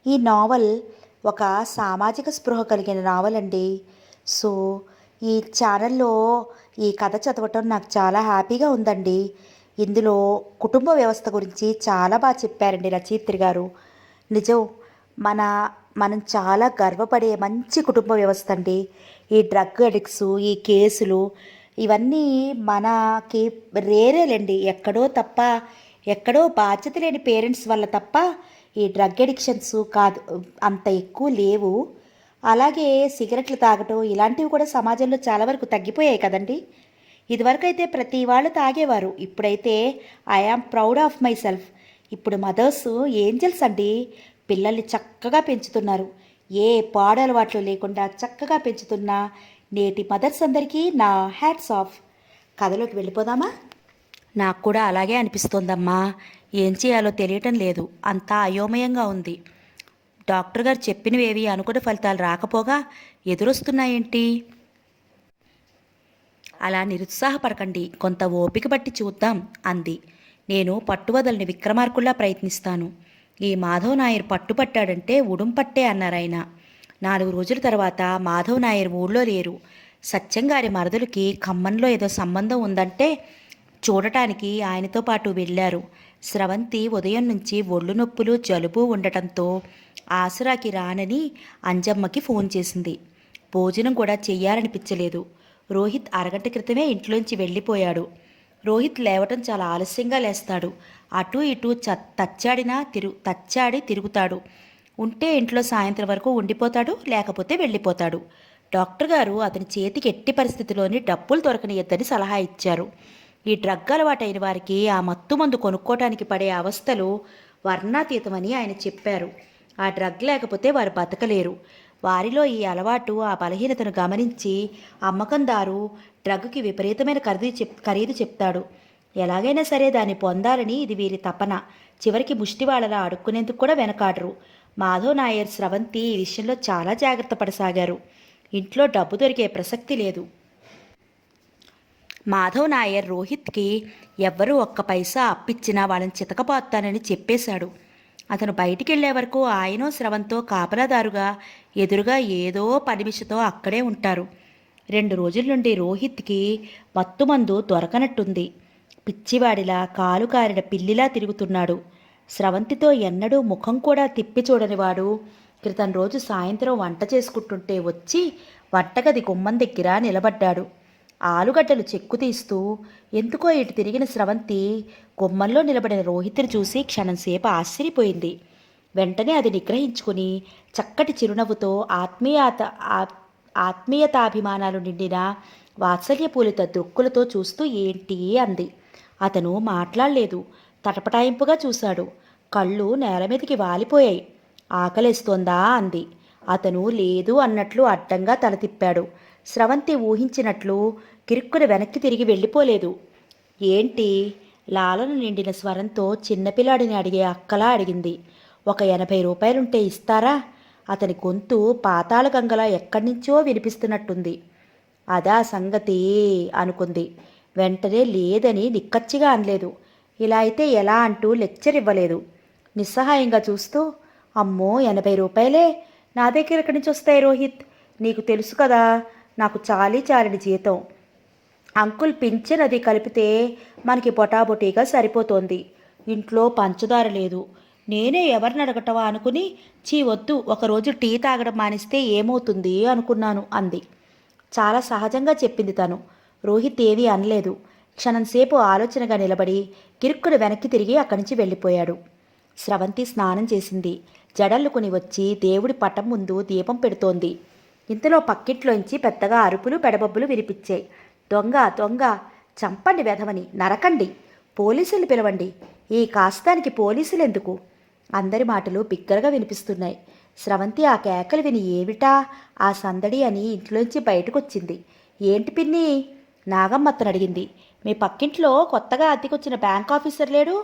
ఈ నావల్ ఒక సామాజిక స్పృహ కలిగిన నావల్ అండి. సో, ఈ ఛానల్‌లో ఈ కథ చదవటం నాకు చాలా హ్యాపీగా ఉందండి. ఇందులో కుటుంబ వ్యవస్థ గురించి చాలా చెప్పారండి రచయిత్రి గారు. నిజం. మన మనం చాలా గర్వపడే మంచి కుటుంబ వ్యవస్థ అండి. ఈ డ్రగ్ అడిక్ట్స్, ఈ కేసులు ఇవన్నీ మనకి రేరేలండి. ఎక్కడో బాధ్యత లేని పేరెంట్స్ వల్ల తప్ప ఈ డ్రగ్ అడిక్షన్స్ కాదు అంత ఎక్కువ లేవు. అలాగే సిగరెట్లు తాగటం ఇలాంటివి కూడా సమాజంలో చాలా వరకు తగ్గిపోయాయి కదండి. ఇదివరకైతే ప్రతి వాళ్ళు తాగేవారు. ఇప్పుడైతే I am proud of my self. ఇప్పుడు మదర్స్ ఏంజల్స్ అండి. పిల్లల్ని చక్కగా పెంచుతున్నారు. ఏ పాడు అలవాట్లు లేకుండా చక్కగా పెంచుతున్న నేటి మదర్స్ అందరికీ నా హ్యాట్స్ ఆఫ్. కథలోకి వెళ్ళిపోదామా? నాకు కూడా అలాగే అనిపిస్తోందమ్మా. ఏం చేయాలో తెలియటం లేదు. అంతా అయోమయంగా ఉంది. డాక్టర్ గారు చెప్పినవేవి అనుకున్న ఫలితాలు రాకపోగా ఎదురొస్తున్నాయేంటి? అలా నిరుత్సాహపడకండి, కొంత ఓపిక బట్టి చూద్దాం అంది. నేను పట్టువదలని విక్రమార్కుల్లా ప్రయత్నిస్తాను. ఈ మాధవ్ నాయర్ పట్టుపట్టాడంటే ఉడుంపట్టే అన్నారాయన. 4 రోజుల తర్వాత మాధవ్ నాయర్ ఊళ్ళో లేరు. సత్యంగారి మరదలకి ఖమ్మంలో ఏదో సంబంధం ఉందంటే చూడటానికి ఆయనతో పాటు వెళ్ళారు. స్రవంతి ఉదయం నుంచి ఒళ్ళు నొప్పులు జలుబు ఉండటంతో ఆసరాకి రానని అంజమ్మకి ఫోన్ చేసింది. భోజనం కూడా చెయ్యాలనిపించలేదు. రోహిత్ అరగంట క్రితమే ఇంట్లోంచి వెళ్ళిపోయాడు. రోహిత్ లేవటం చాలా ఆలస్యంగా లేస్తాడు. అటూ ఇటూ తచ్చాడి తిరుగుతాడు. ఉంటే ఇంట్లో సాయంత్రం వరకు ఉండిపోతాడు, లేకపోతే వెళ్ళిపోతాడు. డాక్టర్ గారు అతని చేతికి ఎట్టి పరిస్థితిలోని డబ్బులు దొరకనియద్దని సలహా ఇచ్చారు. ఈ డ్రగ్ అలవాటైన వారికి ఆ మత్తు మందు కొనుక్కోవటానికి పడే అవస్థలు వర్ణాతీతమని ఆయన చెప్పారు. ఆ డ్రగ్ లేకపోతే వారు బతకలేరు. వారిలో ఈ అలవాటు, ఆ బలహీనతను గమనించి అమ్మకందారు డ్రగ్కి విపరీతమైన ఖరీదు చెప్తాడు. ఎలాగైనా సరే దాన్ని పొందాలని ఇది వీరి తపన. చివరికి ముష్టివాళ్ళలా అడుక్కునేందుకు కూడా వెనకాడరు. మాధవ్ నాయర్, స్రవంతి ఈ విషయంలో చాలా జాగ్రత్త పడసాగారు. ఇంట్లో డబ్బు దొరికే ప్రసక్తి లేదు. మాధవ్ నాయర్ రోహిత్కి ఎవ్వరూ ఒక్క పైసా అప్పిచ్చినా వాళ్ళని చితకపాతానని చెప్పేశాడు. అతను బయటికి వెళ్లే వరకు ఆయనో స్రవంతో కాపలాదారుగా ఎదురుగా ఏదో పనిమిషతో అక్కడే ఉంటారు. 2 రోజుల నుండి రోహిత్కి మత్తుమందు దొరకనట్టుంది. పిచ్చివాడిలా కాలు కారిన పిల్లిలా తిరుగుతున్నాడు. స్రవంతితో ఎన్నడూ ముఖం కూడా తిప్పి చూడనివాడు క్రితం రోజు సాయంత్రం వంట చేసుకుంటుంటే వచ్చి వంటగది గుమ్మం దగ్గర నిలబడ్డాడు. ఆలుగడ్డలు చెక్కు తీస్తూ ఎందుకో ఇటు తిరిగిన స్రవంతి గుమ్మంలో నిలబడిన రోహిత్ని చూసి క్షణంసేపు ఆశ్చర్యపోయింది. వెంటనే అది నిగ్రహించుకుని చక్కటి చిరునవ్వుతో ఆత్మీయతాభిమానాలు నిండిన వాత్సల్యపూలిత దొక్కులతో చూస్తూ ఏంటి అంది. అతను మాట్లాడలేదు. తటపటాయింపుగా చూశాడు. కళ్ళు నేల మీదకి వాలిపోయాయి. ఆకలేస్తోందా అంది. అతను లేదు అన్నట్లు అడ్డంగా తల తిప్పాడు. స్రవంతి ఊహించినట్లు కిరుక్కున వెనక్కి తిరిగి వెళ్ళిపోలేదు. ఏంటి? లాలను నిండిన స్వరంతో చిన్నపిల్లాడిని అడిగే అక్కలా అడిగింది. ఒక 80 రూపాయలుంటే ఇస్తారా? అతని గొంతు పాతాళ గంగలా ఎక్కడి నుంచో వినిపిస్తున్నట్టుంది. అదా సంగతి అనుకుంది. వెంటనే లేదని నిక్కచ్చిగా అనలేదు. ఇలా అయితే ఎలా అంటూ లెక్చర్ ఇవ్వలేదు. నిస్సహాయంగా చూస్తూ, అమ్మో 80 రూపాయలే నా దగ్గర ఎక్కడి నుంచి వస్తాయి రోహిత్? నీకు తెలుసు కదా, నాకు చాలిని జీతం. అంకుల్ పింఛన్ అది కలిపితే మనకి పొటాబొటీగా సరిపోతోంది. ఇంట్లో పంచదార లేదు. నేనే ఎవరిని అడగటవా అనుకుని వద్దు, ఒకరోజు టీ తాగడం మానిస్తే ఏమవుతుంది అనుకున్నాను అంది. చాలా సహజంగా చెప్పింది తను. రోహిత్ ఏమీ అనలేదు. క్షణంసేపు ఆలోచనగా నిలబడి కిరుక్కున వెనక్కి తిరిగి అక్కడి నుంచి వెళ్ళిపోయాడు. స్రవంతి స్నానం చేసింది. జడల్లుకుని వచ్చి దేవుడి పటం ముందు దీపం పెడుతోంది. ఇంతలో పక్కింట్లోంచి పెద్దగా అరుపులు పెడబొబ్బులు వినిపించాయి. దొంగ దొంగ, చంపండి వెధవని, నరకండి, పోలీసులు పిలవండి. ఈ కాస్తానికి పోలీసులు ఎందుకు? అందరి మాటలు బిగ్గరగా వినిపిస్తున్నాయి. స్రవంతి ఆ కేకలు విని ఏమిటా ఆ సందడి అని ఇంట్లోంచి బయటకొచ్చింది. ఏంటి పిన్ని? నాగమ్మ అతను అడిగింది. మీ పక్కింట్లో కొత్తగా అద్దెకొచ్చిన బ్యాంక్ ఆఫీసర్ లేడు?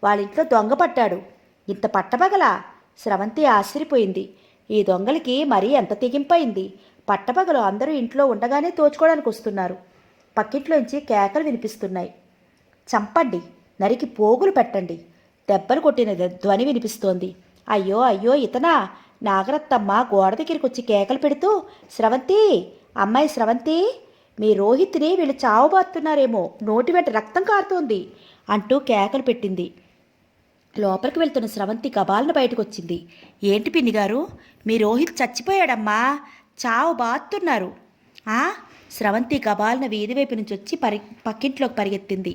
వాళ్ళింట్లో దొంగ పట్టాడు. ఇంత పట్టపగలా? స్రవంతి ఆశ్చర్యపోయింది. ఈ దొంగలకి మరీ ఎంత తెగింపయింది. పట్టపగలు అందరూ ఇంట్లో ఉండగానే తోచుకోవడానికి వస్తున్నారు. పక్కింట్లోంచి కేకలు వినిపిస్తున్నాయి. చంపండి, నరికి పోగులు పెట్టండి, దెబ్బలు కొట్టిన ధ్వని వినిపిస్తోంది. అయ్యో అయ్యో ఇతనా! నాగరత్తమ్మ గోడ దగ్గరికి వచ్చి కేకలు పెడుతూ, స్రవంతి, అమ్మాయి స్రవంతి, మీ రోహిత్ని వీళ్ళు చావబాతున్నారేమో, నోటి వెంట రక్తం కారుతోంది అంటూ కేకలు పెట్టింది. లోపలికి వెళ్తున్న స్రవంతి గబాలను బయటకొచ్చింది. ఏంటి పిన్నిగారు, మీ రోహిత్ చచ్చిపోయాడమ్మా, చావు బాతున్నారు. ఆ స్రవంతి గబాలన వీధి వైపు నుంచి వచ్చి పక్కింట్లోకి పరిగెత్తింది.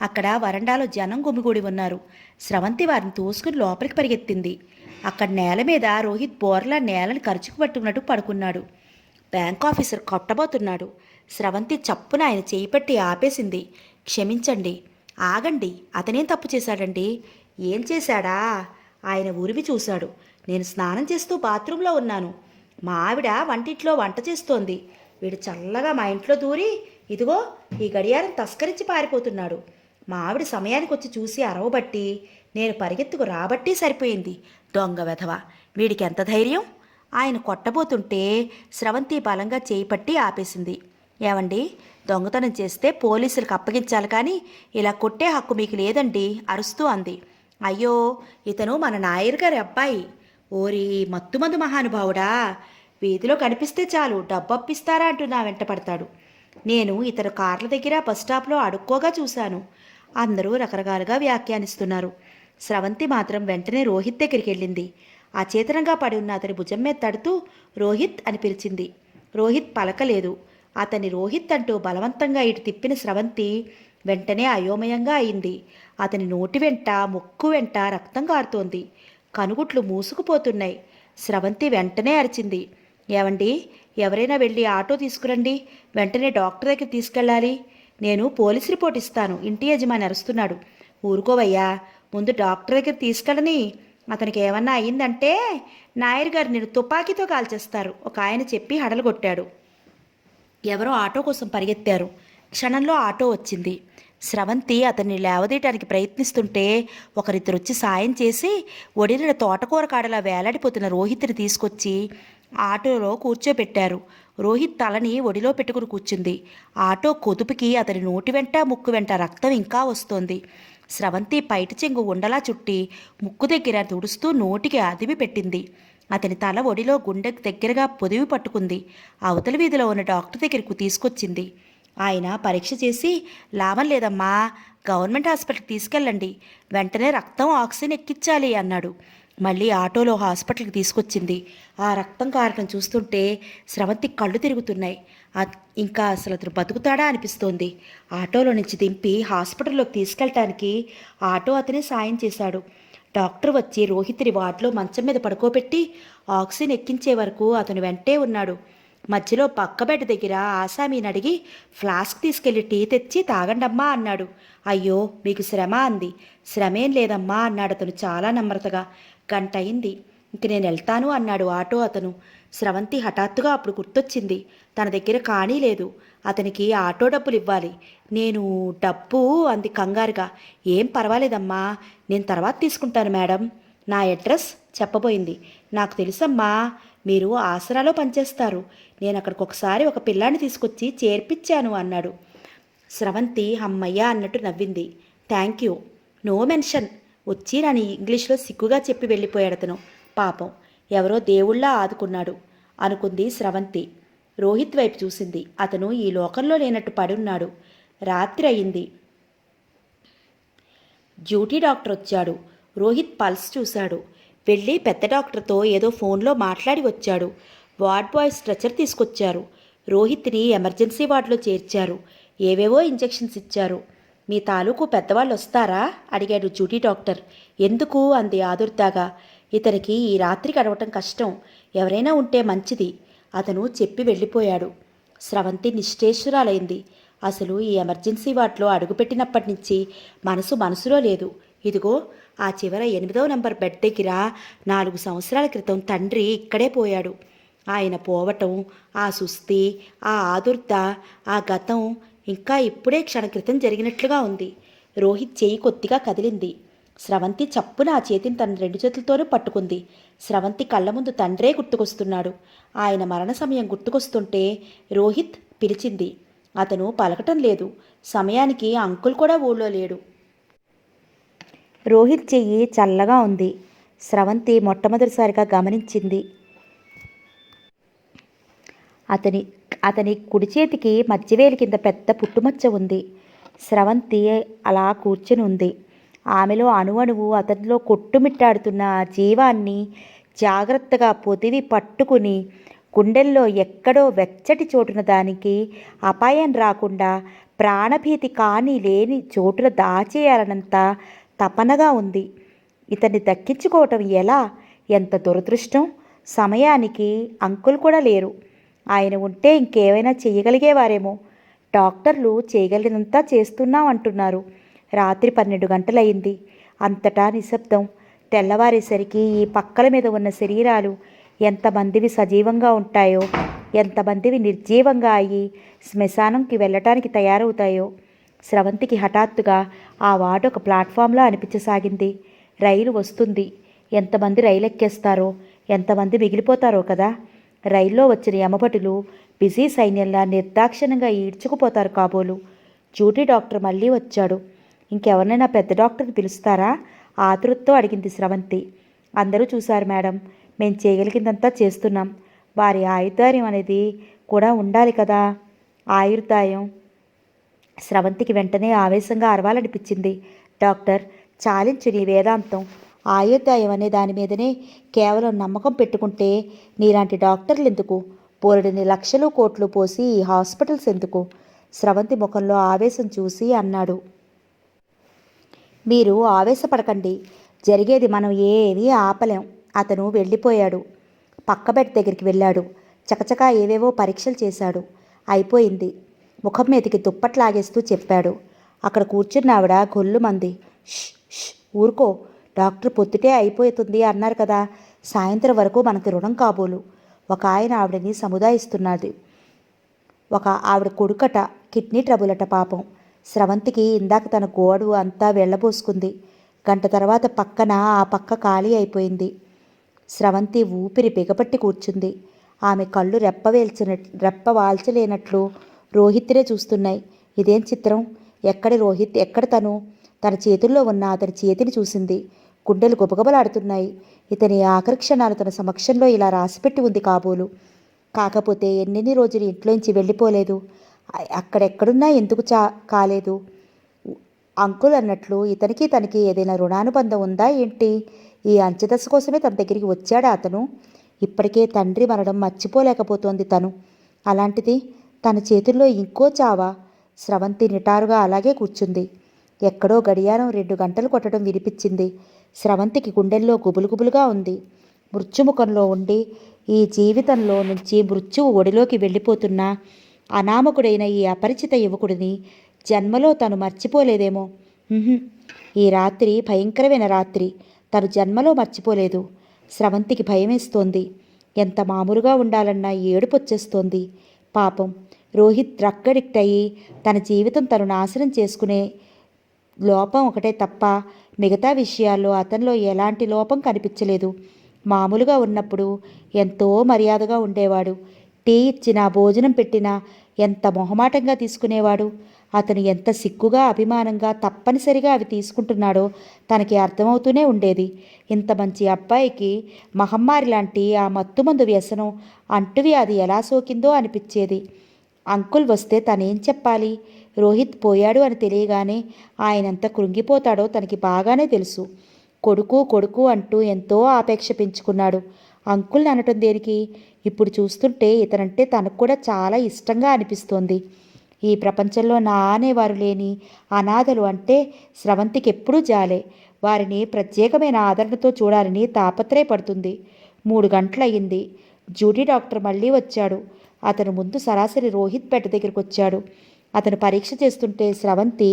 అక్కడ వరండాలో జనం గుమిగూడి ఉన్నారు. స్రవంతి వారిని తోసుకుని లోపలికి పరిగెత్తింది. అక్కడ నేల మీద రోహిత్ బోర్లా నేలని ఖర్చుకు పట్టుకున్నట్టు పడుకున్నాడు. Bank officer కొట్టబోతున్నాడు. స్రవంతి చప్పున ఆయన చేయి పట్టి ఆపేసింది. క్షమించండి, ఆగండి, అతనేం తప్పు చేశాడండి? ఏం చేశాడా? ఆయన ఉరివి చూశాడు. నేను స్నానం చేస్తూ బాత్రూంలో ఉన్నాను. మా ఆవిడ వంటింట్లో వంట చేస్తోంది. వీడు చల్లగా మా ఇంట్లో దూరి ఇదిగో ఈ గడియారం తస్కరించి పారిపోతున్నాడు. మా ఆవిడ సమయానికి వచ్చి చూసి అరవబట్టి నేను పరిగెత్తుకు రాబట్టి సరిపోయింది. దొంగ వెధవ, వీడికి ఎంత ధైర్యం! ఆయన కొట్టబోతుంటే స్రవంతి బలంగా చేయి పట్టి ఆపేసింది. ఏవండి, దొంగతనం చేస్తే పోలీసులకు అప్పగించాలి కానీ ఇలా కొట్టే హక్కు మీకు లేదండి అరుస్తూ అంది. అయ్యో, ఇతను మన నాయర్ గారి అబ్బాయి. ఓరి మత్తుమందు మహానుభావుడా! వీధిలో కనిపిస్తే చాలు డబ్బు అప్పిస్తారా అంటూ నా వెంట పడతాడు. నేను ఇతర కార్ల దగ్గర బస్టాప్లో అడుక్కోగా చూశాను. అందరూ రకరకాలుగా వ్యాఖ్యానిస్తున్నారు. స్రవంతి మాత్రం వెంటనే రోహిత్ దగ్గరికి వెళ్ళింది. అచేతనంగా పడి ఉన్న అతని భుజం మీద తడుతూ రోహిత్ అని పిలిచింది. రోహిత్ పలకలేదు. అతని రోహిత్ అంటూ బలవంతంగా ఇటు తిప్పిన స్రవంతి వెంటనే అయోమయంగా అయింది. అతని నోటి వెంట ముక్కు వెంట రక్తం కారుతోంది. కనుగుట్లు మూసుకుపోతున్నాయి. స్రవంతి వెంటనే అరిచింది. ఏవండి, ఎవరైనా వెళ్ళి ఆటో తీసుకురండి, వెంటనే డాక్టర్ దగ్గర తీసుకెళ్ళాలి. నేను పోలీస్ రిపోర్ట్ ఇస్తాను, ఇంటి యజమాని అరుస్తున్నాడు. ఊరుకోవయ్యా, ముందు డాక్టర్ దగ్గర తీసుకెళ్ళని. అతనికి ఏమన్నా అయిందంటే నాయర్ గారు నేను తుపాకీతో కాల్చేస్తారు, ఒక ఆయన చెప్పి హడలుగొట్టాడు. ఎవరో ఆటో కోసం పరిగెత్తారు. క్షణంలో ఆటో వచ్చింది. స్రవంతి అతన్ని లేవదీయటానికి ప్రయత్నిస్తుంటే ఒకరిద్దరు వచ్చి సాయం చేసి ఒడిన తోటకూర కాడలా వేలాడిపోతున్న రోహిత్ని తీసుకొచ్చి ఆటోలో కూర్చోబెట్టారు. రోహిత్ తలని ఒడిలో పెట్టుకుని కూర్చుంది. ఆటో కొదుపుకి అతని నోటి వెంట ముక్కు వెంట రక్తం ఇంకా వస్తోంది. స్రవంతి పైటి చెంగు ఉండలా చుట్టి ముక్కు దగ్గర తుడుస్తూ నోటికి అదిమి పెట్టింది. అతని తల ఒడిలో గుండెకు దగ్గరగా పొదివి పట్టుకుంది. అవతల వీధిలో ఉన్న డాక్టర్ దగ్గరకు తీసుకొచ్చింది. ఆయన పరీక్ష చేసి లాభం లేదమ్మా, గవర్నమెంట్ హాస్పిటల్కి తీసుకెళ్ళండి, వెంటనే రక్తం ఆక్సిజన్ ఎక్కించాలి అన్నాడు. మళ్ళీ ఆటోలో హాస్పిటల్కి తీసుకొచ్చింది. ఆ రక్తం కారటం చూస్తుంటే స్రవంతి కళ్ళు తిరుగుతున్నాయి. ఇంకా అసలు అతను బతుకుతాడా అనిపిస్తోంది. ఆటోలో నుంచి దింపి హాస్పిటల్లోకి తీసుకెళ్ళటానికి ఆటో అతనే సాయం చేశాడు. డాక్టర్ వచ్చి రోహిత్ని వార్డులో మంచం మీద పడుకోబెట్టి ఆక్సిజన్ ఎక్కించే వరకు అతను వెంటే ఉన్నాడు. మధ్యలో పక్క బెడ్ దగ్గర ఆసామీని అడిగి ఫ్లాస్క్ తీసుకెళ్లి టీ తెచ్చి తాగండమ్మా అన్నాడు. అయ్యో, మీకు శ్రమ అంది. శ్రమేం లేదమ్మా అన్నాడు అతను చాలా నమ్రతగా. గంట అయింది, ఇంక నేను వెళ్తాను అన్నాడు ఆటో అతను. స్రవంతి హఠాత్తుగా అప్పుడు గుర్తొచ్చింది. తన దగ్గర కానీ లేదు. అతనికి ఆటో డబ్బులు ఇవ్వాలి. నేను డబ్బు అంది కంగారుగా. ఏం పర్వాలేదమ్మా, నేను తర్వాత తీసుకుంటాను మేడం. నా అడ్రస్ చెప్పబోయింది. నాకు తెలుసమ్మా, మీరు ఆసరాలో పనిచేస్తారు. నేను అక్కడికి ఒకసారి ఒక పిల్లాన్ని తీసుకొచ్చి చేర్పించాను అన్నాడు. స్రవంతి అమ్మయ్య అన్నట్టు నవ్వింది. Thank you, no mention. వచ్చి నన్ను ఇంగ్లీష్లో సిగ్గుగా చెప్పి వెళ్ళిపోయాడు అతను. పాపం, ఎవరో దేవుళ్ళా ఆదుకున్నాడు అనుకుంది స్రవంతి. రోహిత్ వైపు చూసింది. అతను ఈ లోకంలో లేనట్టు పడున్నాడు. రాత్రి అయింది. డ్యూటీ డాక్టర్ వచ్చాడు. రోహిత్ పల్స్ చూశాడు. వెళ్ళి పెద్ద డాక్టర్తో ఏదో ఫోన్లో మాట్లాడి వచ్చాడు. వార్డ్ బాయ్ స్ట్రెచర్ తీసుకొచ్చారు. రోహిత్ని ఎమర్జెన్సీ వార్డులో చేర్చారు. ఏవేవో ఇంజెక్షన్స్ ఇచ్చారు. మీ తాలూకు పెద్దవాళ్ళు వస్తారా అడిగాడు డ్యూటీ డాక్టర్. ఎందుకు అంది ఆదుర్దాగా. ఇతనికి ఈ రాత్రి గడవటం కష్టం, ఎవరైనా ఉంటే మంచిది అతను చెప్పి వెళ్ళిపోయాడు. స్రవంతి నిశ్చేష్టురాలైంది. అసలు ఈ ఎమర్జెన్సీ వార్డులో అడుగుపెట్టినప్పటి నుంచి మనసులో లేదు. ఇదిగో ఆ చివర 8వ నంబర్ బెడ్ దగ్గర 4 సంవత్సరాల క్రితం తండ్రి ఇక్కడే పోయాడు. ఆయన పోవటం, ఆ సుస్థి, ఆ ఆదుర్త, ఆ గతం ఇంకా ఇప్పుడే క్షణక్రితం జరిగినట్లుగా ఉంది. రోహిత్ చేయి కొద్దిగా కదిలింది. స్రవంతి చప్పున ఆ చేతిని తన 2 చేతులతోనూ పట్టుకుంది. స్రవంతి కళ్ళ ముందు తండ్రే గుర్తుకొస్తున్నాడు. ఆయన మరణ సమయం గుర్తుకొస్తుంటే రోహిత్ పిలిచింది. అతను పలకటం లేదు. సమయానికి అంకుల్ కూడా ఊళ్ళో లేడు. రోహిత్ చెయ్యి చల్లగా ఉంది. స్రవంతి మొట్టమొదటిసారిగా గమనించింది. అతని అతని కుడి చేతికి మధ్యవేలి కింద పెద్ద పుట్టుమచ్చ ఉంది. స్రవంతి అలా కూర్చుని ఉంది. ఆమెలో అణువణువు అతనిలో కొట్టుమిట్టాడుతున్న ఆ జీవాన్ని జాగ్రత్తగా పొదివి పట్టుకుని గుండెల్లో ఎక్కడో వెచ్చటి చోటున దానికి అపాయం రాకుండా ప్రాణభీతి కాని లేని చోటున దాచేయాలనంత తపనగా ఉంది. ఇతన్ని దక్కించుకోవటం ఎలా? ఎంత దురదృష్టం! సమయానికి అంకుల్ కూడా లేరు. ఆయన ఉంటే ఇంకేమైనా చేయగలిగేవారేమో. డాక్టర్లు చేయగలిగినంతా చేస్తున్నాం అంటున్నారు. రాత్రి 12 గంటలయింది. అంతటా నిశ్శబ్దం. తెల్లవారేసరికి ఈ పక్కల మీద ఉన్న శరీరాలు ఎంతమందివి సజీవంగా ఉంటాయో, ఎంతమందివి నిర్జీవంగా అయ్యి శ్మశానంకి వెళ్ళటానికి తయారవుతాయో. స్రవంతికి హఠాత్తుగా ఆ వార్డు ఒక ప్లాట్ఫామ్లో అనిపించసాగింది. రైలు వస్తుంది. ఎంతమంది రైలు ఎక్కేస్తారో, ఎంతమంది మిగిలిపోతారో కదా. రైల్లో వచ్చిన యమభటులు బిజీ సైన్యంలా నిర్దాక్షిణ్యంగా ఈడ్చుకుపోతారు కాబోలు. డ్యూటీ డాక్టర్ మళ్ళీ వచ్చాడు. ఇంకెవరినైనా పెద్ద డాక్టర్ని పిలుస్తారా? ఆతృతతో అడిగింది స్రవంతి. అందరూ చూశారు మేడం. మేం చేయగలిగిందంతా చేస్తున్నాం. వారి ఆయుర్దాయం అనేది కూడా ఉండాలి కదా. ఆయుర్దాయం. స్రవంతికి వెంటనే ఆవేశంగా అరవాలనిపించింది. డాక్టర్, చాలించు నీ వేదాంతం. ఆయుర్దాయం అనే దాని మీదనే కేవలం నమ్మకం పెట్టుకుంటే నీలాంటి డాక్టర్లు ఎందుకు? బోలెడన్ని లక్షలు కోట్లు పోసి ఈ హాస్పిటల్స్ ఎందుకు? స్రవంతి ముఖంలో ఆవేశం చూసి అన్నాడు. మీరు ఆవేశపడకండి. జరిగేది మనం ఏమీ ఆపలేం. అతను వెళ్ళిపోయాడు. పక్క బెడ్ దగ్గరికి వెళ్ళాడు. చకచకా ఏవేవో పరీక్షలు చేశాడు. అయిపోయింది. ముఖం మీదకి దుప్పట్లాగేస్తూ చెప్పాడు. అక్కడ కూర్చున్న ఆవిడ గొల్లుమంది. ష్ ష్ ఊరుకో. డాక్టర్ పొద్దుటే అయిపోతుంది అన్నారు కదా. సాయంత్రం వరకు మనకు రుణం కాబోలు. ఒక ఆయన ఆవిడని సముదాయిస్తున్నది. ఒక ఆవిడ కొడుకట, కిడ్నీ ట్రబుల్ అట పాపం. స్రవంతికి ఇందాక తన గోడు అంతా వెళ్ళబోసుకుంది. గంట తర్వాత పక్కన ఆ పక్క ఖాళీ అయిపోయింది. స్రవంతి ఊపిరి బిగపట్టి కూర్చుంది. ఆమె కళ్ళు రెప్ప వాల్చలేనట్లు రోహిత్నే చూస్తున్నాయి. ఇదేం చిత్రం? ఎక్కడి రోహిత్? ఎక్కడ తను? తన చేతుల్లో ఉన్న అతని చేతిని చూసింది. గుండెలు గుబగబలాడుతున్నాయి. ఇతని ఆఖరి క్షణాలు తన సమక్షంలో ఇలా రాసిపెట్టి ఉంది కాబోలు. కాకపోతే ఎన్నెన్ని రోజులు ఇంట్లోంచి వెళ్ళిపోలేదు. అక్కడెక్కడున్నా ఎందుకు కాలేదు? అంకుల్ అన్నట్లు ఇతనికి తనకి ఏదైనా రుణానుబంధం ఉందా ఏంటి? ఈ అంచెదశ కోసమే తన దగ్గరికి వచ్చాడా అతను? ఇప్పటికే తండ్రి మరణం మర్చిపోలేకపోతోంది తను. అలాంటిది తన చేతుల్లో ఇంకో చావా? స్రవంతి నిటారుగా అలాగే కూర్చుంది. ఎక్కడో గడియారం 2 గంటలు కొట్టడం వినిపించింది. స్రవంతికి గుండెల్లో గుబులుగుబులుగా ఉంది. మృత్యుముఖంలో ఉండి ఈ జీవితంలో నుంచి మృత్యువు ఒడిలోకి వెళ్ళిపోతున్న అనామకుడైన ఈ అపరిచిత యువకుడిని జన్మలో తను మర్చిపోలేదేమో. ఈ రాత్రి భయంకరమైన రాత్రి. తను జన్మలో మర్చిపోలేదు. స్రవంతికి భయమేస్తోంది. ఎంత మామూలుగా ఉండాలన్నా ఏడుపొచ్చేస్తోంది. పాపం రోహిత్ డ్రగ్ అడిక్ట్ అయ్యి తన జీవితం తను నాశనం చేసుకునే లోపం ఒకటే తప్ప మిగతా విషయాల్లో అతనిలో ఎలాంటి లోపం కనిపించలేదు. మామూలుగా ఉన్నప్పుడు ఎంతో మర్యాదగా ఉండేవాడు. టీ ఇచ్చినా భోజనం పెట్టినా ఎంత మొహమాటంగా తీసుకునేవాడు. అతను ఎంత సిగ్గుగా అభిమానంగా తప్పనిసరిగా అవి తీసుకుంటున్నాడో తనకి అర్థమవుతూనే ఉండేది. ఇంత మంచి అబ్బాయికి మహమ్మారి లాంటి ఆ మత్తుమందు వ్యసనం అంటువ్యాధి ఎలా సోకిందో అనిపించేది. అంకుల్ వస్తే తనేం చెప్పాలి? రోహిత్ పోయాడు అని తెలియగానే ఆయనంత కృంగిపోతాడో తనకి బాగానే తెలుసు. కొడుకు కొడుకు అంటూ ఎంతో ఆపేక్ష పెంచుకున్నాడు. అంకుల్ని అనటం దేనికి? ఇప్పుడు చూస్తుంటే ఇతనంటే తనకు కూడా చాలా ఇష్టంగా అనిపిస్తోంది. ఈ ప్రపంచంలో నా అనేవారు లేని అనాథలు అంటే స్రవంతికి ఎప్పుడూ జాలే. వారిని ప్రత్యేకమైన ఆదరణతో చూడాలని తాపత్రయపడుతుంది. 3 గంటలయ్యింది. డ్యూటీ డాక్టర్ మళ్ళీ వచ్చాడు. అతను ముందు సరాసరి రోహిత్ బెడ్ దగ్గరికి వచ్చాడు. అతను పరీక్ష చేస్తుంటే స్రవంతి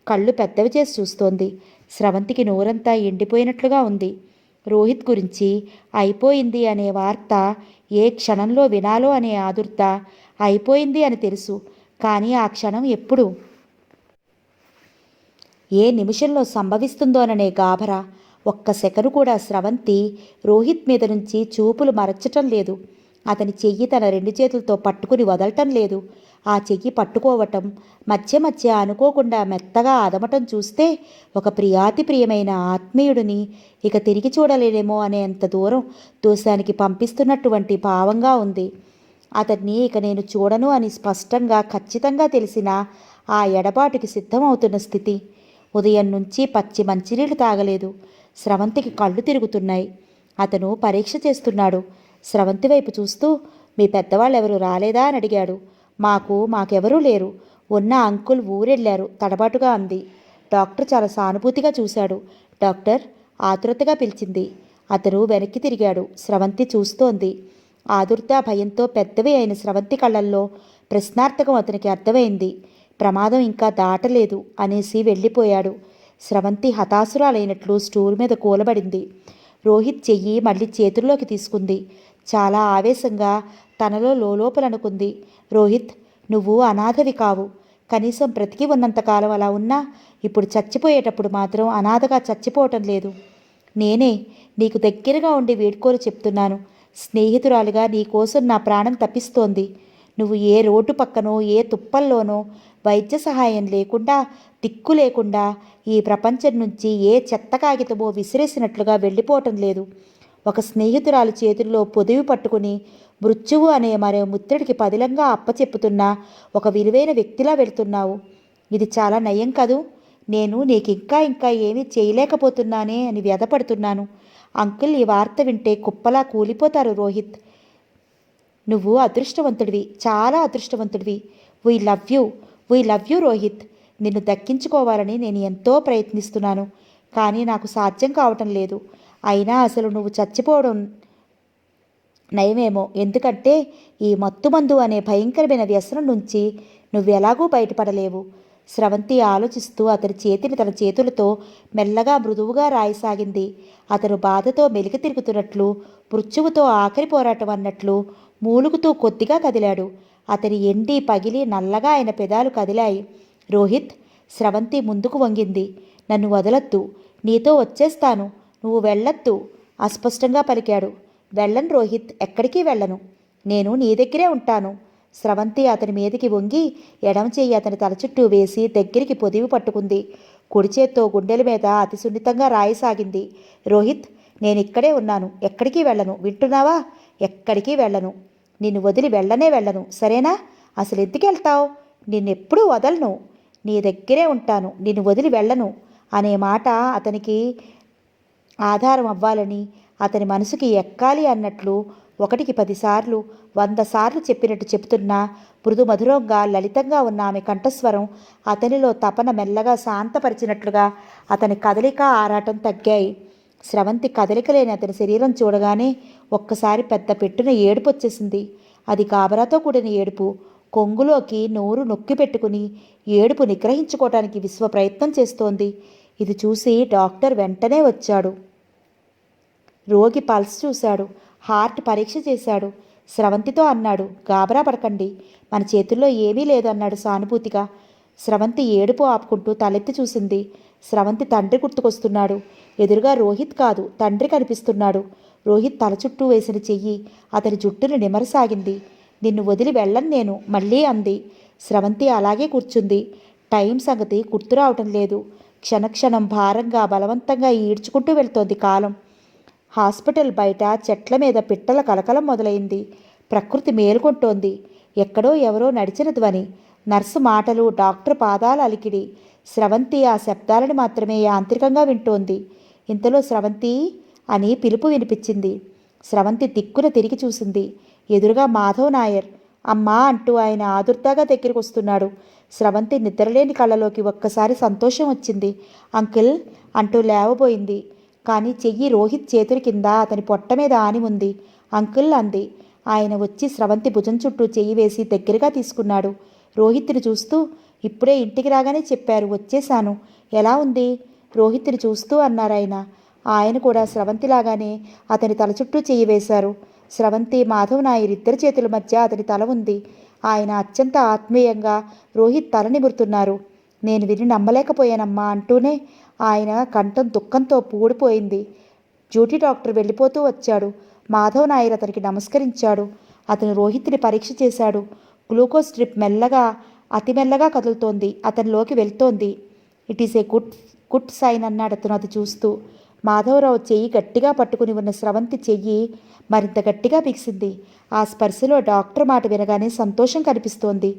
కళ్ళు పెద్దవి చేసి చూస్తోంది. స్రవంతికి నోరంతా ఎండిపోయినట్లుగా ఉంది. రోహిత్ గురించి అయిపోయింది అనే వార్త ఏ క్షణంలో వినాలో అనే ఆదుర్త. అయిపోయింది అని తెలుసు, కానీ ఆ క్షణం ఎప్పుడు, ఏ నిమిషంలో సంభవిస్తుందోననే గాభరా. ఒక్క సెకను కూడా స్రవంతి రోహిత్ మీద నుంచి చూపులు మరచటం లేదు. అతని చెయ్యి తన 2 చేతులతో పట్టుకుని వదలటం లేదు. ఆ చెయ్యి పట్టుకోవటం, మధ్య మధ్య అనుకోకుండా మెత్తగా అదమటం చూస్తే ఒక ప్రియాతి ప్రియమైన ఆత్మీయుడిని ఇక తిరిగి చూడలేనేమో అనేంత దూరం దూసానికి పంపిస్తున్నటువంటి భావంగా ఉంది. అతన్ని ఇక నేను చూడను అని స్పష్టంగా ఖచ్చితంగా తెలిసిన ఆ ఎడబాటుకి సిద్ధమవుతున్న స్థితి. ఉదయం నుంచి పచ్చి మంచినీళ్ళు తాగలేదు. స్రవంతికి కళ్ళు తిరుగుతున్నాయి. అతను పరీక్ష చేస్తున్నాడు. స్రవంతి వైపు చూస్తూ, మీ పెద్దవాళ్ళెవరు రాలేదా అని అడిగాడు. మాకెవరూ లేరు. ఉన్న అంకుల్ ఊరెళ్ళారు తడబాటుగా అంది. డాక్టర్ చాలా సానుభూతిగా చూశాడు. డాక్టర్ ఆతురతగా పిలిచింది. అతను వెనక్కి తిరిగాడు. స్రవంతి చూస్తోంది. ఆదుర్త భయంతో పెద్దవి అయిన స్రవంతి కళ్ళల్లో ప్రశ్నార్థకం అతనికి అర్థమైంది. ప్రమాదం ఇంకా దాటలేదు అనేసి వెళ్ళిపోయాడు. స్రవంతి హతాసురాలైనట్లు స్టూల్ మీద కూలబడింది. రోహిత్ చెయ్యి మళ్ళీ చేతుల్లోకి తీసుకుంది. చాలా ఆవేశంగా తనలో లోలోపలనుకుంది. రోహిత్, నువ్వు అనాథవి కావు. కనీసం బ్రతికి ఉన్నంతకాలం అలా ఉన్నా ఇప్పుడు చచ్చిపోయేటప్పుడు మాత్రం అనాథగా చచ్చిపోవటం లేదు. నేనే నీకు దగ్గరగా ఉండి వీడ్కోలు చెప్తున్నాను. స్నేహితురాలిగా నీకోసం నా ప్రాణం తప్పిస్తోంది. నువ్వు ఏ రోడ్డు పక్కనో ఏ తుప్పల్లోనో వైద్య సహాయం లేకుండా దిక్కు లేకుండా ఈ ప్రపంచం నుంచి ఏ చెత్త కాగితమో విసిరేసినట్లుగా వెళ్ళిపోవటం లేదు. ఒక స్నేహితురాలు చేతుల్లో పొదివి పట్టుకుని మృత్యువు అనే మరో ముత్తడికి పదిలంగా అప్పచెప్పుతున్న ఒక విలువైన వ్యక్తిలా వెళ్తున్నావు. ఇది చాలా నయం కదూ. నేను నీకు ఇంకా ఏమీ చేయలేకపోతున్నానే అని వ్యధపడుతున్నాను. అంకుల్ ఈ వార్త వింటే కుప్పలా కూలిపోతారు. రోహిత్, నువ్వు అదృష్టవంతుడివి, చాలా అదృష్టవంతుడివి. We love you Rohit. నిన్ను దక్కించుకోవాలని నేను ఎంతో ప్రయత్నిస్తున్నాను, కానీ నాకు సాధ్యం కావటం లేదు. అయినా అసలు నువ్వు చచ్చిపోవడం నయమేమో. ఎందుకంటే ఈ మత్తుమందు అనే భయంకరమైన వ్యసనం నుంచి నువ్వెలాగూ బయటపడలేవు. స్రవంతి ఆలోచిస్తూ అతని చేతిని తన చేతులతో మెల్లగా మృదువుగా రాయసాగింది. అతను బాధతో మెలికి తిరుగుతున్నట్లు, మృత్యువుతో ఆఖరి పోరాటం అన్నట్లు మూలుగుతూ కొద్దిగా కదిలాడు. అతని ఎండి పగిలి నల్లగా అయిన పెదాలు కదిలాయి. రోహిత్, స్రవంతి ముందుకు వంగింది. నన్ను వదలొద్దు. నీతో వచ్చేస్తాను. నువ్వు వెళ్ళొద్దు అస్పష్టంగా పలికాడు. వెళ్ళను రోహిత్, ఎక్కడికి వెళ్ళను. నేను నీ దగ్గరే ఉంటాను. స్రవంతి అతని మీదకి వంగి ఎడమ చెయ్యి అతని తల చుట్టూ వేసి దగ్గరికి పొదివి పట్టుకుంది. కుడి చేత్తో గుండెల మీద అతి సున్నితంగా రాయసాగింది. రోహిత్, నేనిక్కడే ఉన్నాను. ఎక్కడికి వెళ్ళను. వింటున్నావా? ఎక్కడికి వెళ్ళను. నిన్ను వదిలి వెళ్ళను. సరేనా? అసలు ఎందుకెళ్తావు? నిన్నెప్పుడూ వదలను. నీ దగ్గరే ఉంటాను. నిన్ను వదిలి వెళ్ళను అనే మాట అతనికి ఆధారం అవ్వాలని, అతని మనసుకి ఎక్కాలి అన్నట్లు 1కి 10 సార్లు 100 సార్లు చెప్పినట్టు చెబుతున్నా మృదు మధురంగా లలితంగా ఉన్న ఆమె కంఠస్వరం అతనిలో తపన మెల్లగా శాంతపరిచినట్లుగా అతని కదలిక ఆరాటం తగ్గాయి. స్రవంతి కదలిక లేని అతని శరీరం చూడగానే ఒక్కసారి పెద్ద పెట్టున ఏడుపు వచ్చేసింది. అది గాబరాతో కూడిన ఏడుపు. కొంగులోకి నోరు నొక్కి పెట్టుకుని ఏడుపు నిగ్రహించుకోవటానికి విశ్వ ప్రయత్నం చేస్తోంది. ఇది చూసి డాక్టర్ వెంటనే వచ్చాడు. రోగి పల్స్ చూశాడు. హార్ట్ పరీక్ష చేశాడు. స్రవంతితో అన్నాడు, గాబరా పడకండి, మన చేతుల్లో ఏమీ లేదు అన్నాడు సానుభూతిగా. స్రవంతి ఏడుపు ఆపుకుంటూ తలెత్తి చూసింది. స్రవంతి తండ్రి గుర్తుకొస్తున్నాడు. ఎదురుగా రోహిత్ కాదు, తండ్రి కనిపిస్తున్నాడు. రోహిత్ తల చుట్టూ వేసిన చెయ్యి అతని జుట్టును నిమరసాగింది. నిన్ను వదిలి వెళ్ళను నేను మళ్ళీ అంది. స్రవంతి అలాగే కూర్చుంది. టైం సంగతి గుర్తురావటం లేదు. క్షణక్షణం భారంగా బలవంతంగా ఈడ్చుకుంటూ వెళ్తోంది కాలం. హాస్పిటల్ బయట చెట్ల మీద పిట్టల కలకలం మొదలైంది. ప్రకృతి మేలుకొంటోంది. ఎక్కడో ఎవరో నడిచిన ధ్వని, నర్సు మాటలు, డాక్టర్ పాదాల అలికిడి. స్రవంతి ఆ శబ్దాలను మాత్రమే యాంత్రికంగా వింటోంది. ఇంతలో స్రవంతి అని పిలుపు వినిపించింది. స్రవంతి దిక్కున తిరిగి చూసింది. ఎదురుగా మాధవ్ నాయర్. అమ్మా అంటూ ఆయన ఆదుర్దాగా దగ్గరికి వస్తున్నాడు. స్రవంతి నిద్రలేని కళ్ళలోకి ఒక్కసారి సంతోషం వచ్చింది. అంకిల్ అంటూ లేవబోయింది. కానీ చెయ్యి రోహిత్ చేతుల కింద అతని పొట్ట మీద ఆని ఉంది. అంకుల్ అంది. ఆయన వచ్చి స్రవంతి భుజం చుట్టూ చెయ్యి వేసి దగ్గరగా తీసుకున్నాడు. రోహిత్ని చూస్తూ, ఇప్పుడే ఇంటికి రాగానే చెప్పారు, వచ్చేశాను. ఎలా ఉంది? రోహిత్ని చూస్తూ అన్నారాయన. ఆయన కూడా స్రవంతిలాగానే అతని తల చుట్టూ చెయ్యి వేశారు. స్రవంతి, మాధవ్ నాయర్ ఇద్దరి చేతుల మధ్య అతని తల ఉంది. ఆయన అత్యంత ఆత్మీయంగా రోహిత్ తల నిమురుతున్నారు. నేను విని నమ్మలేకపోయానమ్మా అంటూనే ఆయన కంఠం దుఃఖంతో పూడిపోయింది. డ్యూటీ డాక్టర్ వెళ్ళిపోతూ వచ్చాడు. మాధవ్ నాయర్ అతనికి నమస్కరించాడు. అతను రోహిత్ని పరీక్ష చేశాడు. గ్లూకోజ్ స్ట్రిప్ అతి మెల్లగా కదులుతోంది. అతనిలోకి వెళ్తోంది. It is a good sign అన్నాడు అతను అది చూస్తూ. మాధవరావు చెయ్యి గట్టిగా పట్టుకుని ఉన్న స్రవంతి చెయ్యి మరింత గట్టిగా బిగిసింది. ఆ స్పర్శలో డాక్టర్ మాట వినగానే సంతోషం కనిపిస్తోంది.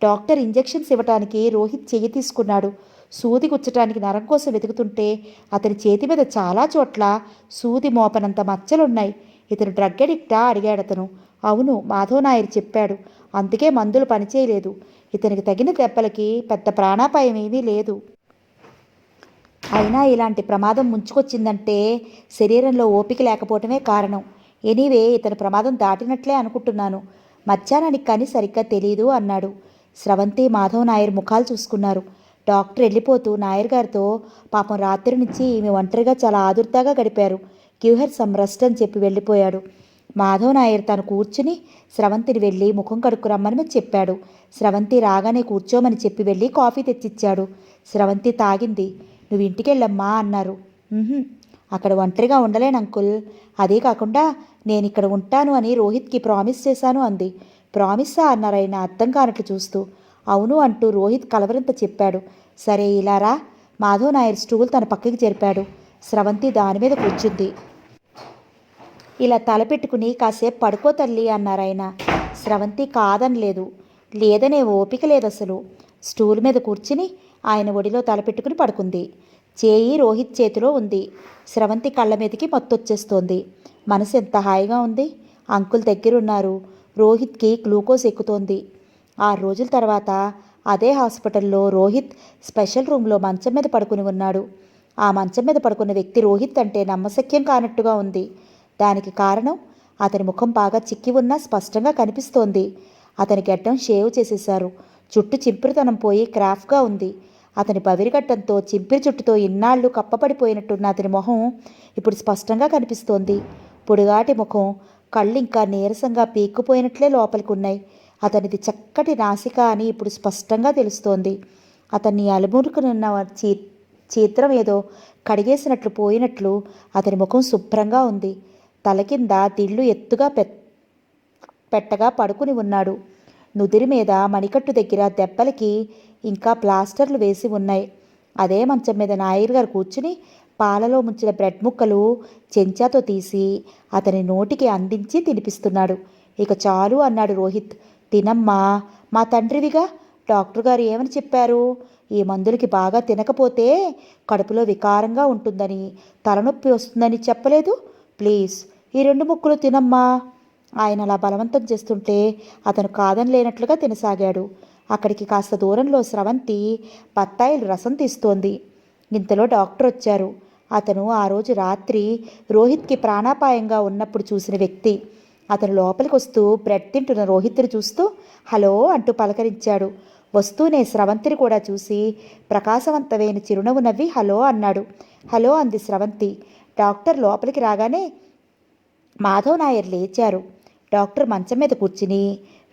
డాక్టర్ ఇంజెక్షన్స్ ఇవ్వటానికి రోహిత్ చెయ్యి తీసుకున్నాడు. సూది గుచ్చటానికి నరం కోసం వెతుకుతుంటే అతని చేతి మీద చాలా చోట్ల సూది మోపనంత మచ్చలున్నాయి. ఇతను డ్రగ్ అడిక్టా అడిగాడతను. అవును, మాధవ్ నాయర్ చెప్పాడు. అందుకే మందులు పనిచేయలేదు. ఇతనికి తగిన దెబ్బలకి పెద్ద ప్రాణాపాయం ఏమీ లేదు. అయినా ఇలాంటి ప్రమాదం ముంచుకొచ్చిందంటే శరీరంలో ఓపిక లేకపోవటమే కారణం. ఎనీవే, ఇతని ప్రమాదం దాటినట్లే అనుకుంటున్నాను. మధ్యాహ్నానికి కానీ సరిగ్గా తెలీదు అన్నాడు. స్రవంతి, మాధవ్ నాయర్ ముఖాలు చూసుకున్నారు. డాక్టర్ వెళ్ళిపోతూ నాయర్ గారితో, పాపం రాత్రి నుంచి ఈమె ఒంటరిగా చాలా ఆదుర్దాగా గడిపారు. గివ్ హర్ సమ్ రెస్ట్ అని చెప్పి వెళ్ళిపోయాడు. మాధవ్ నాయర్ తను కూర్చుని స్రవంతిని వెళ్ళి ముఖం కడుక్కు రమ్మని చెప్పాడు. స్రవంతి రాగానే కూర్చోమని చెప్పి వెళ్ళి కాఫీ తెచ్చిచ్చాడు. స్రవంతి తాగింది. నువ్వు ఇంటికెళ్ళమ్మా అన్నారు. అక్కడ ఒంటరిగా ఉండలేను అంకుల్. అదే కాకుండా నేను ఇక్కడ ఉంటాను అని రోహిత్కి ప్రామిస్ చేశాను అంది. ప్రామిస్సా అన్నారు ఆయన అర్థం కానట్లు చూస్తూ. అవును అంటూ రోహిత్ కలవరంత చెప్పాడు. సరే ఇలారా. మాధవ్ నాయర్ స్టూల్ తన పక్కకి జరిపాడు. స్రవంతి దాని మీద కూర్చుంది. ఇలా తలపెట్టుకుని కాసేపు పడుకో తల్లి అన్నారాయన. స్రవంతి కాదనలేదు. లేదనే ఓపిక లేదు అసలు. స్టూల్ మీద కూర్చుని ఆయన ఒడిలో తలపెట్టుకుని పడుకుంది. చేయి రోహిత్ చేతిలో ఉంది. స్రవంతి కళ్ళ మీదకి మత్తొచ్చేస్తోంది. మనసు ఎంత హాయిగా ఉంది. అంకుల్ దగ్గరున్నారు. రోహిత్కి గ్లూకోజ్ ఎక్కుతోంది. 6 రోజుల తర్వాత అదే హాస్పిటల్లో రోహిత్ స్పెషల్ రూమ్లో మంచం మీద పడుకుని ఉన్నాడు. ఆ మంచం మీద పడుకున్న వ్యక్తి రోహిత్ అంటే నమ్మశక్యం కానట్టుగా ఉంది. దానికి కారణం అతని ముఖం బాగా చిక్కి ఉన్నా స్పష్టంగా కనిపిస్తోంది. అతని గడ్డం షేవ్ చేసేశారు. జుట్టు చింపిరితనం పోయి క్రాఫ్గా ఉంది. అతని బవిరిగడ్డంతో చింపిరి జుట్టుతో ఇన్నాళ్ళు కప్పపడిపోయినట్టున్న అతని మొహం ఇప్పుడు స్పష్టంగా కనిపిస్తోంది. పొడుగాటి ముఖం, కళ్ళు ఇంకా నీరసంగా పీక్కుపోయినట్లే లోపలికి ఉన్నాయి. అతనిది చక్కటి నాసిక అని ఇప్పుడు స్పష్టంగా తెలుస్తోంది. అతన్ని అలుమురుకునున్న చిత్రం ఏదో కడిగేసినట్లు పోయినట్లు అతని ముఖం శుభ్రంగా ఉంది. తల కింద దిళ్ళు ఎత్తుగా పెట్టగా పడుకుని ఉన్నాడు. నుదిరి మీద మణికట్టు దగ్గర దెబ్బలకి ఇంకా ప్లాస్టర్లు వేసి ఉన్నాయి. అదే మంచం మీద నాయర్ గారు కూర్చుని పాలలో ముంచిన బ్రెడ్ ముక్కలు చెంచాతో తీసి అతని నోటికి అందించి తినిపిస్తున్నాడు. ఇక చాలు అన్నాడు రోహిత్. తినమ్మా, మా తండ్రివిగా. డాక్టర్ గారు ఏమని చెప్పారు? ఈ మందులకి బాగా తినకపోతే కడుపులో వికారంగా ఉంటుందని, తలనొప్పి వస్తుందని చెప్పలేదు? ప్లీజ్ ఈ 2 ముక్కలు తినమ్మా. ఆయన అలా బలవంతం చేస్తుంటే అతను కాదనలేనట్లుగా తినసాగాడు. అక్కడికి కాస్త దూరంలో స్రవంతి బత్తాయిలు రసం తీస్తోంది. ఇంతలో డాక్టర్ వచ్చారు. అతను ఆ రోజు రాత్రి రోహిత్కి ప్రాణాపాయంగా ఉన్నప్పుడు చూసిన వ్యక్తి. అతను లోపలికి వస్తూ బ్రెడ్ తింటున్న రోహిత్ని చూస్తూ హలో అంటూ పలకరించాడు. వస్తూనే స్రవంతిని కూడా చూసి ప్రకాశవంతమైన చిరునవ్వు నవ్వి హలో అన్నాడు. హలో అంది స్రవంతి. డాక్టర్ లోపలికి రాగానే మాధవ్ నాయర్ లేచారు. డాక్టర్ మంచం మీద కూర్చుని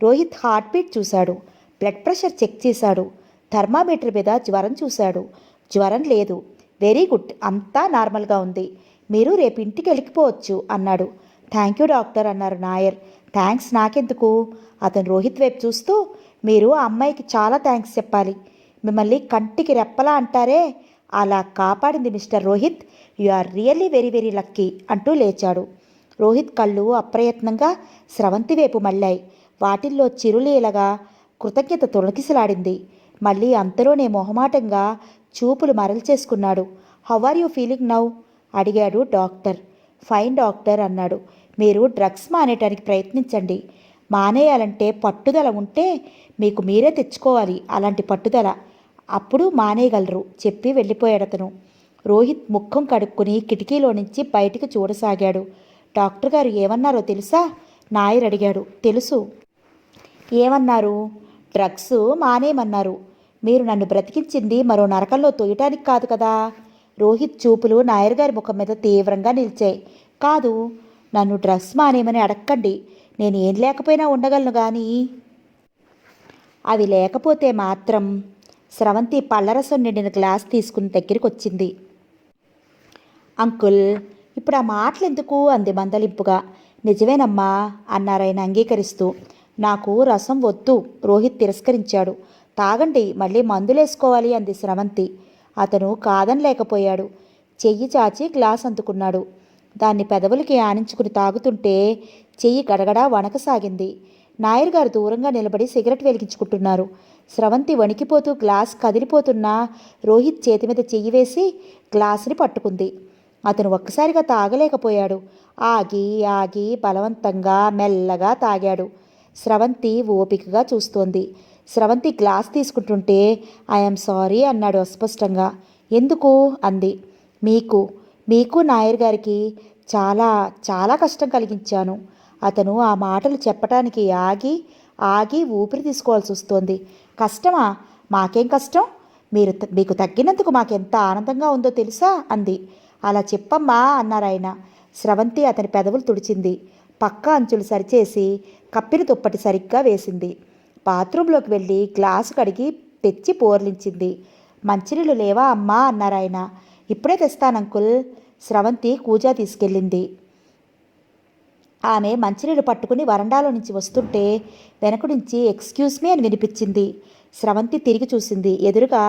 రోహిత్ హార్ట్ బీట్ చూశాడు. బ్లడ్ ప్రెషర్ చెక్ చేశాడు. థర్మామీటర్ మీద జ్వరం చూశాడు. జ్వరం లేదు. వెరీ గుడ్, అంతా నార్మల్గా ఉంది. మీరు రేపు ఇంటికి వెళ్ళిపోవచ్చు అన్నాడు. థ్యాంక్ యూ డాక్టర్ అన్నారు నాయర్. థ్యాంక్స్ నాకెందుకు? అతను రోహిత్ వైపు చూస్తూ మీరు ఆ అమ్మాయికి చాలా థ్యాంక్స్ చెప్పాలి. మిమ్మల్ని కంటికి రెప్పలా అంటారే, అలా కాపాడింది mister Rohit. You are really very very lucky అంటూ లేచాడు. రోహిత్ కళ్ళు అప్రయత్నంగా స్రవంతి వైపు మళ్ళాయి. వాటిల్లో చిరులీలగా కృతజ్ఞత తొలకిసలాడింది. మళ్ళీ అంతలోనే మొహమాటంగా చూపులు మరల్చేసుకున్నాడు. How are you feeling now అడిగాడు డాక్టర్. ఫైన్ డాక్టర్ అన్నాడు. మీరు డ్రగ్స్ మానేయటానికి ప్రయత్నించండి. మానేయాలంటే పట్టుదల ఉంటే మీకు మీరే తెచ్చుకోవాలి అలాంటి పట్టుదల. అప్పుడు మానేయగలరు చెప్పి వెళ్ళిపోయాడు అతను. రోహిత్ ముఖం కడుక్కుని కిటికీలో నుంచి బయటికి చూడసాగాడు. డాక్టర్ గారు ఏమన్నారో తెలుసా? నాయర్ అడిగాడు. తెలుసు. ఏమన్నారు? డ్రగ్స్ మానేయమన్నారు. మీరు నన్ను బ్రతికించింది మరో నరకంలో తొయ్యటానికి కాదు కదా. రోహిత్ చూపులు నాయర్ గారి ముఖం మీద తీవ్రంగా నిలిచాయి. కాదు, నన్ను డ్రగ్స్ మానేయమని అడక్కండి. నేను ఏం లేకపోయినా ఉండగలను కానీ. అవి లేకపోతే మాత్రం. స్రవంతి పళ్ళరసం నిండిన గ్లాస్ తీసుకుని దగ్గరికి వచ్చింది. అంకుల్, ఇప్పుడు ఆ మాటలు ఎందుకు అంది మందలింపుగా. నిజమేనమ్మా అన్నారాయన అంగీకరిస్తూ. నాకు రసం వద్దు, రోహిత్ తిరస్కరించాడు. తాగండి, మళ్ళీ మందులేసుకోవాలి అంది స్రవంతి. అతను కాదనలేకపోయాడు. చెయ్యి చాచి గ్లాస్ అందుకున్నాడు. దాన్ని పెదవులకి ఆనించుకుని తాగుతుంటే చెయ్యి గడగడా వణకసాగింది. నాయర్ గారు దూరంగా నిలబడి సిగరెట్ వెలిగించుకుంటున్నారు. స్రవంతి వణికిపోతూ గ్లాస్ కదిలిపోతున్నా రోహిత్ చేతి మీద చెయ్యి వేసి గ్లాసుని పట్టుకుంది. అతను ఒక్కసారిగా తాగలేకపోయాడు. ఆగి ఆగి బలవంతంగా మెల్లగా తాగాడు. స్రవంతి ఓపికగా చూస్తోంది. స్రవంతి గ్లాస్ తీసుకుంటుంటే ఐఎమ్ సారీ అన్నాడు అస్పష్టంగా. ఎందుకు అంది. మీకు మీకు నాయర్ గారికి చాలా చాలా కష్టం కలిగించాను. అతను ఆ మాటలు చెప్పటానికి ఆగి ఆగి ఊపిరి తీసుకోవాల్సి వస్తోంది. కష్టమా? మాకేం కష్టం? మీకు తగ్గినందుకు మాకెంత ఆనందంగా ఉందో తెలుసా అంది. అలా చెప్పమ్మా అన్నారాయన. స్రవంతి అతని పెదవులు తుడిచింది. పక్క అంచులు సరిచేసి కప్పిన దుప్పటి సరిగ్గా వేసింది. బాత్రూంలోకి వెళ్ళి గ్లాసు కడిగి తెచ్చి పోర్లించింది. మంచినీళ్ళు లేవా అమ్మా అన్నారాయన. ఇప్పుడే తెస్తానంకుల్. స్రవంతి కూజా తీసుకెళ్ళింది. ఆమె మంచినీళ్ళు పట్టుకుని వరండాలో నుంచి వస్తుంటే వెనక నుంచి ఎక్స్క్యూజ్ మీ అని వినిపించింది. స్రవంతి తిరిగి చూసింది. ఎదురుగా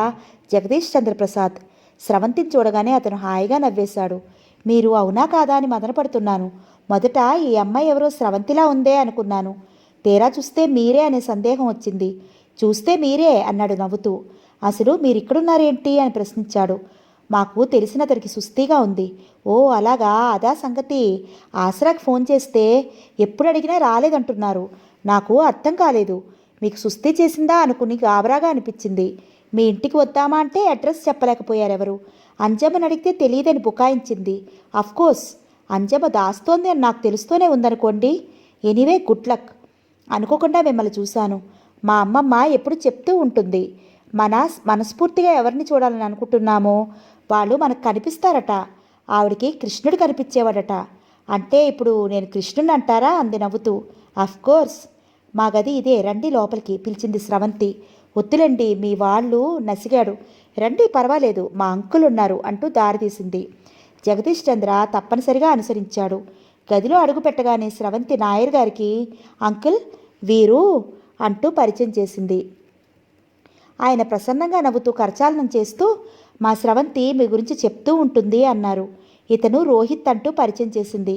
జగదీష్ చంద్రప్రసాద్. స్రవంతిని చూడగానే అతను హాయిగా నవ్వేశాడు. మీరు అవునా కాదా అని మదనపడుతున్నాను. మొదట ఈ అమ్మాయి ఎవరో స్రవంతిలా ఉందే అనుకున్నాను. తీరా చూస్తే మీరే అనే సందేహం వచ్చింది. చూస్తే మీరే అన్నాడు నవ్వుతూ. అసలు మీరిక్కడున్నారేంటి అని ప్రశ్నించాడు. మాకు తెలిసిన అతనికి సుస్థిగా ఉంది. ఓ అలాగా, అదా సంగతి. ఆసరాకి ఫోన్ చేస్తే ఎప్పుడు అడిగినా రాలేదంటున్నారు. నాకు అర్థం కాలేదు. మీకు సుస్థి చేసిందా అనుకుని గాబరాగా అనిపించింది. మీ ఇంటికి వద్దామా అంటే అడ్రస్ చెప్పలేకపోయారెవరు. అంజమ్మని అడిగితే తెలియదని బుకాయించింది. అఫ్కోర్స్ అంజమ్మ దాస్తోంది అని నాకు తెలుస్తూనే ఉందనుకోండి. Anyway good luck. అనుకోకుండా మిమ్మల్ని చూశాను. మా అమ్మమ్మ ఎప్పుడు చెప్తూ ఉంటుంది, మనస్ఫూర్తిగా ఎవరిని చూడాలని అనుకుంటున్నామో వాళ్ళు మనకు కనిపిస్తారట. ఆవిడికి కృష్ణుడు కనిపించేవాడట. అంటే ఇప్పుడు నేను కృష్ణుని అంటారా అంది నవ్వుతూ. అఫ్కోర్స్. మా గది ఇదే, రండి లోపలికి పిలిచింది స్రవంతి. వద్దులండి, మీ వాళ్ళు నసిగాడు. రండి పర్వాలేదు, మా అంకుల్ ఉన్నారు అంటూ దారితీసింది. జగదీష్ చంద్ర తప్పనిసరిగా అనుసరించాడు. గదిలో అడుగు పెట్టగానే స్రవంతి నాయర్ గారికి అంకుల్ వీరు అంటూ పరిచయం చేసింది. ఆయన ప్రసన్నంగా నవ్వుతూ కరచాలనం చేస్తూ మా స్రవంతి మీ గురించి చెప్తూ ఉంటుంది అన్నారు. ఇతను రోహిత్ అంటూ పరిచయం చేసింది.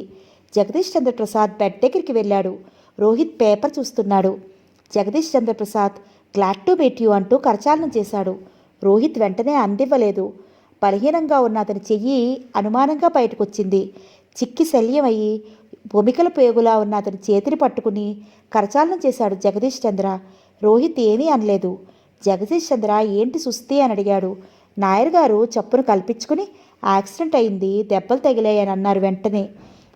జగదీష్ చంద్రప్రసాద్ బెడ్ దగ్గరికి వెళ్ళాడు. రోహిత్ పేపర్ చూస్తున్నాడు. Jagadish Chandraprasad glad to meet you అంటూ కరచాలనం చేశాడు. రోహిత్ వెంటనే అందివ్వలేదు. బలహీనంగా ఉన్న అతని చెయ్యి అనుమానంగా బయటకొచ్చింది. చిక్కి శల్యమయ్యి భూమికల పేగులా ఉన్న అతని చేతిని పట్టుకుని కరచాలనం చేశాడు జగదీష్ చంద్ర. రోహిత్ ఏమీ అనలేదు. జగదీష్ చంద్ర ఏంటి సుస్థి అని అడిగాడు. నాయర్ గారు చప్పును కల్పించుకుని యాక్సిడెంట్ అయింది, దెబ్బలు తగిలాయని అన్నారు. వెంటనే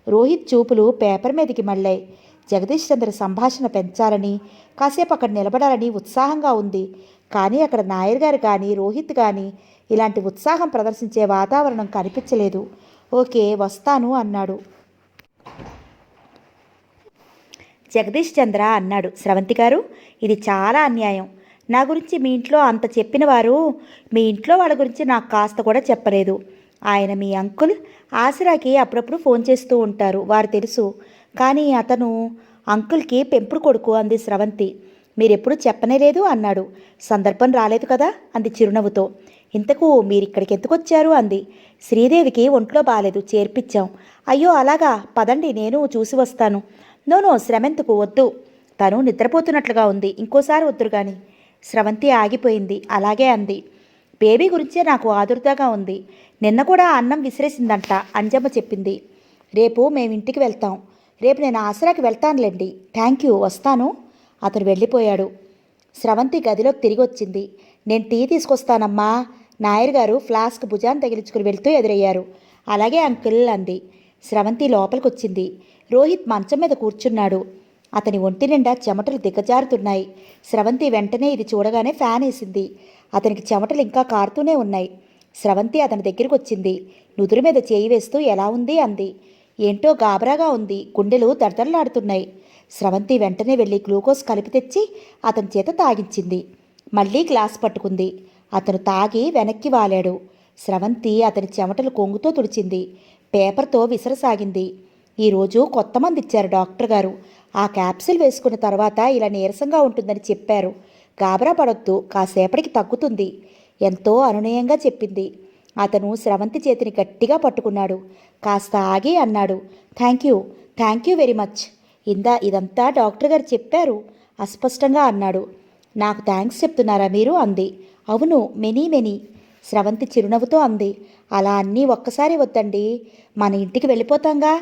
రోహిత్ చూపులు పేపర్ మీదకి మళ్ళాయి. జగదీష్ చంద్ర సంభాషణ పెంచాలని, కాసేపు అక్కడ నిలబడాలని ఉత్సాహంగా ఉంది. కానీ అక్కడ నాయర్ గారు కానీ రోహిత్ కానీ ఇలాంటి ఉత్సాహం ప్రదర్శించే వాతావరణం కనిపించలేదు. ఓకే వస్తాను అన్నాడు. జగదీష్ చంద్ర అన్నాడు. స్రవంతి గారు, ఇది చాలా అన్యాయం. నా గురించి మీ ఇంట్లో అంత చెప్పిన వారు మీ ఇంట్లో వాళ్ళ గురించి నాకు కాస్త కూడా చెప్పలేదు. ఆయన మీ అంకుల్ ఆసరాకి అప్పుడప్పుడు ఫోన్ చేస్తూ ఉంటారు, వారు తెలుసు. కానీ అతను అంకుల్కి పెంపుడు కొడుకు అంది స్రవంతి. మీరెప్పుడు చెప్పనేలేదు అన్నాడు. సందర్భం రాలేదు కదా అంది చిరునవ్వుతో. ఇంతకు మీరిక్కడికి ఎందుకు వచ్చారు అంది. శ్రీదేవికి ఒంట్లో బాలేదు, చేర్పించాం. అయ్యో అలాగా, పదండి నేను చూసి వస్తాను. నోనో శ్రమెంతుకు వద్దు, తను నిద్రపోతున్నట్లుగా ఉంది, ఇంకోసారి వద్దురు కానీ. స్రవంతి ఆగిపోయింది. అలాగే అంది. బేబీ గురించే నాకు ఆదుర్దాగా ఉంది. నిన్న కూడా అన్నం విసిరేసిందంట అంజమ్మ చెప్పింది. రేపు మేమింటికి వెళ్తాం. రేపు నేను ఆసరాకి వెళ్తానులేండి. థ్యాంక్ యూ, వస్తాను. అతను వెళ్ళిపోయాడు. స్రవంతి గదిలోకి తిరిగి వచ్చింది. నేను టీ తీసుకొస్తానమ్మా. నాయర్ గారు ఫ్లాస్క్ భుజాన్ని తగిలించుకుని వెళ్తూ ఎదురయ్యారు. అలాగే అంకుల్ అంది. స్రవంతి లోపలికొచ్చింది. రోహిత్ మంచం మీద కూర్చున్నాడు. అతని ఒంటి నిండా చెమటలు దిగజారుతున్నాయి. స్రవంతి వెంటనే ఇది చూడగానే ఫ్యాన్ వేసింది. అతనికి చెమటలు ఇంకా కారుతూనే ఉన్నాయి. స్రవంతి అతని దగ్గరికి వచ్చింది. నుదురు మీద చేయి వేస్తూ ఎలా ఉంది అంది. ఏంటో గాబరాగా ఉంది, గుండెలు దడదడలాడుతున్నాయి. స్రవంతి వెంటనే వెళ్ళి గ్లూకోజ్ కలిపి తెచ్చి అతని చేత తాగించింది. మళ్ళీ గ్లాస్ పట్టుకుంది. అతను తాగి వెనక్కి వాలాడు. స్రవంతి అతని చెమటలు కొంగుతో తుడిచింది. పేపర్తో విసరసాగింది. ఈరోజు కొత్త మంది ఇచ్చారు డాక్టర్ గారు. ఆ క్యాప్సిల్ వేసుకున్న తర్వాత ఇలా నీరసంగా ఉంటుందని చెప్పారు. గాబరా పడొద్దు, కాసేపటికి తగ్గుతుంది. ఎంతో అనునయంగా చెప్పింది. అతను స్రవంతి చేతిని గట్టిగా పట్టుకున్నాడు. కాస్త ఆగి అన్నాడు, థ్యాంక్ యూ వెరీ మచ్. ఇదంతా డాక్టర్ గారు చెప్పారు అస్పష్టంగా అన్నాడు. నాకు థ్యాంక్స్ చెప్తున్నారా మీరు అంది. అవును, మెనీ. స్రవంతి చిరునవ్వుతో అంది. అలా అన్నీ ఒక్కసారి వద్దండి, మన ఇంటికి వెళ్ళిపోతాంగా,